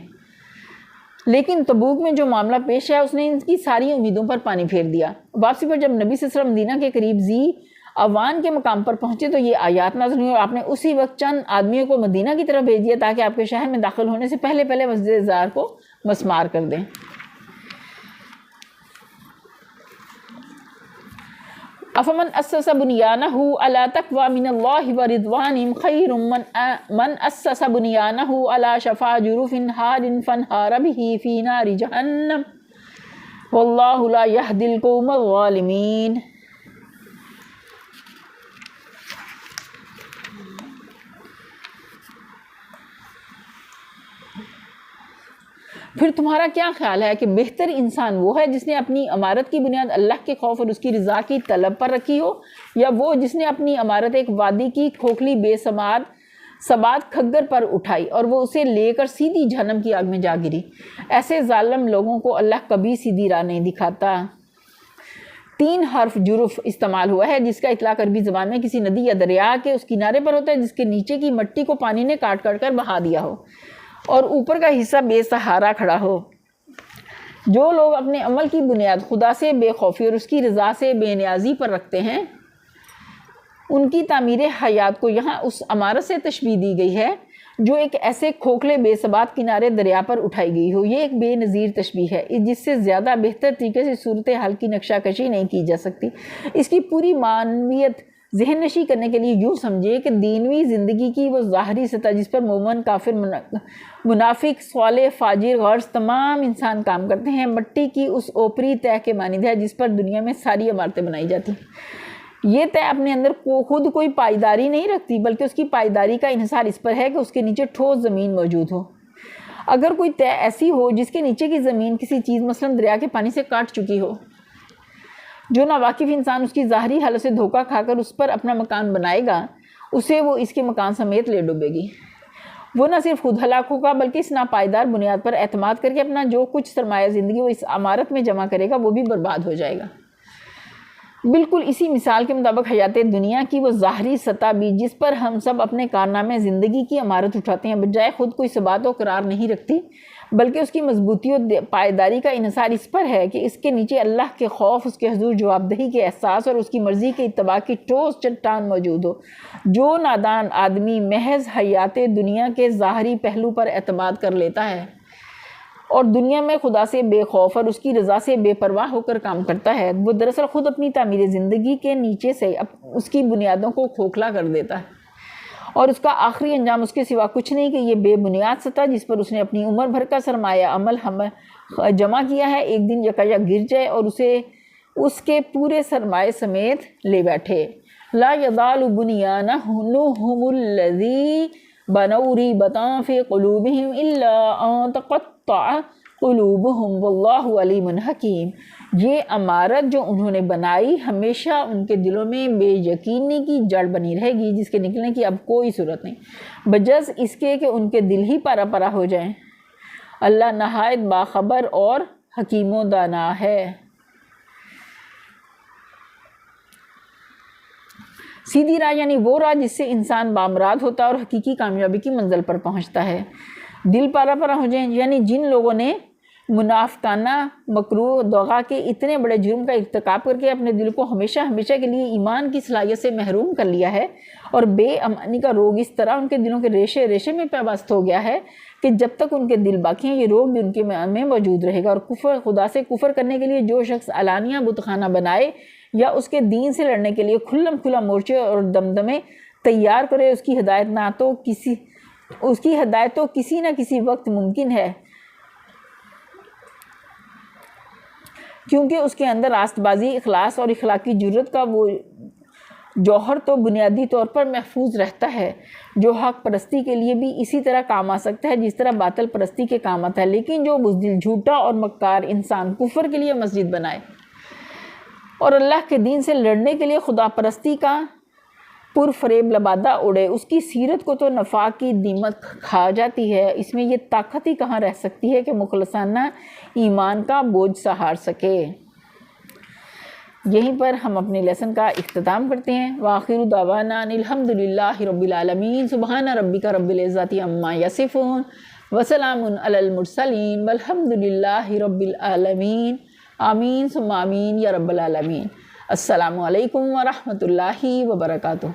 لیکن تبوک میں جو معاملہ پیش ہے اس نے ان کی ساری امیدوں پر پانی پھیر دیا۔ واپسی پر جب نبی صلی اللہ علیہ وسلم مدینہ کے قریب ذی اوان کے مقام پر پہنچے تو یہ آیات نازل ہوئی، اور آپ نے اسی وقت چند آدمیوں کو مدینہ کی طرف بھیج دیا تاکہ آپ کے شہر میں داخل ہونے سے پہلے مسجد زار کو مسمار کر دیں۔ افمن اسس بنیانہ علی تقوی من اللہ ورضوان خیر من اسس بنیانہ علی شفا جرف ہار فانہار بہ فی نار جہنم واللہ لا یہدی القوم الظالمین۔ پھر تمہارا کیا خیال ہے کہ بہتر انسان وہ ہے جس نے اپنی عمارت کی بنیاد اللہ کے خوف اور اس کی رضا کی طلب پر رکھی ہو، یا وہ جس نے اپنی عمارت ایک وادی کی کھوکھلی بے ثبات کھگگر پر اٹھائی اور وہ اسے لے کر سیدھی جہنم کی آگ میں جا گری؟ ایسے ظالم لوگوں کو اللہ کبھی سیدھی راہ نہیں دکھاتا۔ 3 حرف جرف استعمال ہوا ہے جس کا اطلاق عربی زبان میں کسی ندی یا دریا کے اس کنارے پر ہوتا ہے جس کے نیچے کی مٹی کو پانی نے کاٹ کر بہا دیا ہو اور اوپر کا حصہ بے سہارا کھڑا ہو۔ جو لوگ اپنے عمل کی بنیاد خدا سے بے خوفی اور اس کی رضا سے بے نیازی پر رکھتے ہیں، ان کی تعمیر حیات کو یہاں اس عمارت سے تشبیہ دی گئی ہے جو ایک ایسے کھوکھلے بے ثبات کنارے دریا پر اٹھائی گئی ہو۔ یہ ایک بے نظیر تشبیہ ہے جس سے زیادہ بہتر طریقے سے صورتحال کی نقشہ کشی نہیں کی جا سکتی۔ اس کی پوری معنویت ذہن نشی کرنے کے لیے یوں سمجھے کہ دینوی زندگی کی وہ ظاہری سطح جس پر مومن، کافر، منافق، صالح، فاجر، غرض تمام انسان کام کرتے ہیں، مٹی کی اس اوپری تہ کے مانند ہے جس پر دنیا میں ساری عمارتیں بنائی جاتی ہیں۔ یہ تہ اپنے اندر خود کوئی پائیداری نہیں رکھتی، بلکہ اس کی پائیداری کا انحصار اس پر ہے کہ اس کے نیچے ٹھوس زمین موجود ہو۔ اگر کوئی تہ ایسی ہو جس کے نیچے کی زمین کسی چیز مثلاً دریا کے پانی سے کاٹ چکی ہو، جو ناواقف انسان اس کی ظاہری حالت سے دھوکہ کھا کر اس پر اپنا مکان بنائے گا، اسے وہ اس کے مکان سمیت لے ڈوبے گی۔ وہ نہ صرف خود ہلاک ہوگا بلکہ اس ناپائیدار بنیاد پر اعتماد کر کے اپنا جو کچھ سرمایہ زندگی وہ اس عمارت میں جمع کرے گا وہ بھی برباد ہو جائے گا۔ بالکل اسی مثال کے مطابق حیات دنیا کی وہ ظاہری سطح بھی جس پر ہم سب اپنے کارنامے زندگی کی عمارت اٹھاتے ہیں، بجائے خود کوئی ثبات و قرار نہیں رکھتی، بلکہ اس کی مضبوطی و پائیداری کا انحصار اس پر ہے کہ اس کے نیچے اللہ کے خوف، اس کے حضور جواب دہی کے احساس اور اس کی مرضی کے اتباع کی ٹھوس چٹان موجود ہو۔ جو نادان آدمی محض حیات دنیا کے ظاہری پہلو پر اعتماد کر لیتا ہے اور دنیا میں خدا سے بے خوف اور اس کی رضا سے بے پرواہ ہو کر کام کرتا ہے، وہ دراصل خود اپنی تعمیر زندگی کے نیچے سے اس کی بنیادوں کو کھوکھلا کر دیتا ہے، اور اس کا آخری انجام اس کے سوا کچھ نہیں کہ یہ بے بنیاد سطح جس پر اس نے اپنی عمر بھر کا سرمایہ عمل جمع کیا ہے ایک دن یکایک گر جائے اور اسے اس کے پورے سرمایہ سمیت لے بیٹھے۔ لا یزال بنیانہم الذی بنوا ریبۃ فی قلوبہم الا ان تقطع قلوبہم واللہ علیم حکیم۔ یہ عمارت جو انہوں نے بنائی ہمیشہ ان کے دلوں میں بے یقینی کی جڑ بنی رہے گی جس کے نکلنے کی اب کوئی صورت نہیں، بجز اس کے کہ ان کے دل ہی پارا پارا ہو جائیں۔ اللہ نہایت باخبر اور حکیم و دانا ہے۔ سیدھی راہ یعنی وہ راہ جس سے انسان بامراد ہوتا ہے اور حقیقی کامیابی کی منزل پر پہنچتا ہے۔ دل پارا پارا ہو جائیں یعنی جن لوگوں نے منافقانہ مکروہ دغا کے اتنے بڑے جرم کا ارتکاب کر کے اپنے دل کو ہمیشہ ہمیشہ کے لیے ایمان کی صلاحیت سے محروم کر لیا ہے، اور بے امانی کا روگ اس طرح ان کے دلوں کے ریشے ریشے میں پیوست ہو گیا ہے کہ جب تک ان کے دل باقی ہیں یہ روگ بھی ان کے میں موجود رہے گا۔ اور خدا سے کفر کرنے کے لیے جو شخص علانیہ بت خانہ بنائے یا اس کے دین سے لڑنے کے لیے کھلم کھلا مورچے اور دمدمے تیار کرے، اس کی ہدایت تو کسی نہ کسی وقت ممکن ہے، کیونکہ اس کے اندر راست بازی، اخلاص اور اخلاقی جرت کا وہ جوہر تو بنیادی طور پر محفوظ رہتا ہے جو حق پرستی کے لیے بھی اسی طرح کام آ سکتا ہے جس طرح باطل پرستی کے کام آتا ہے۔ لیکن جو بزدل، جھوٹا اور مکار انسان کفر کے لیے مسجد بنائے اور اللہ کے دین سے لڑنے کے لیے خدا پرستی کا پرفریب لبادہ اڑے، اس کی سیرت کو تو نفاق کی دیمک کھا جاتی ہے۔ اس میں یہ طاقت ہی کہاں رہ سکتی ہے کہ مخلصانہ ایمان کا بوجھ سہار سکے۔ یہیں پر ہم اپنے لیسن کا اختتام کرتے ہیں۔ وآخر دعوانا الحمد للہ رب العالمین، سبحان ربک رب العزت عما یصفون وسلام علی المرسلین والحمد للہ رب العالمین۔ آمین ثم آمین یا رب العالمین۔ السلام علیکم ورحمۃ اللہ وبرکاتہ۔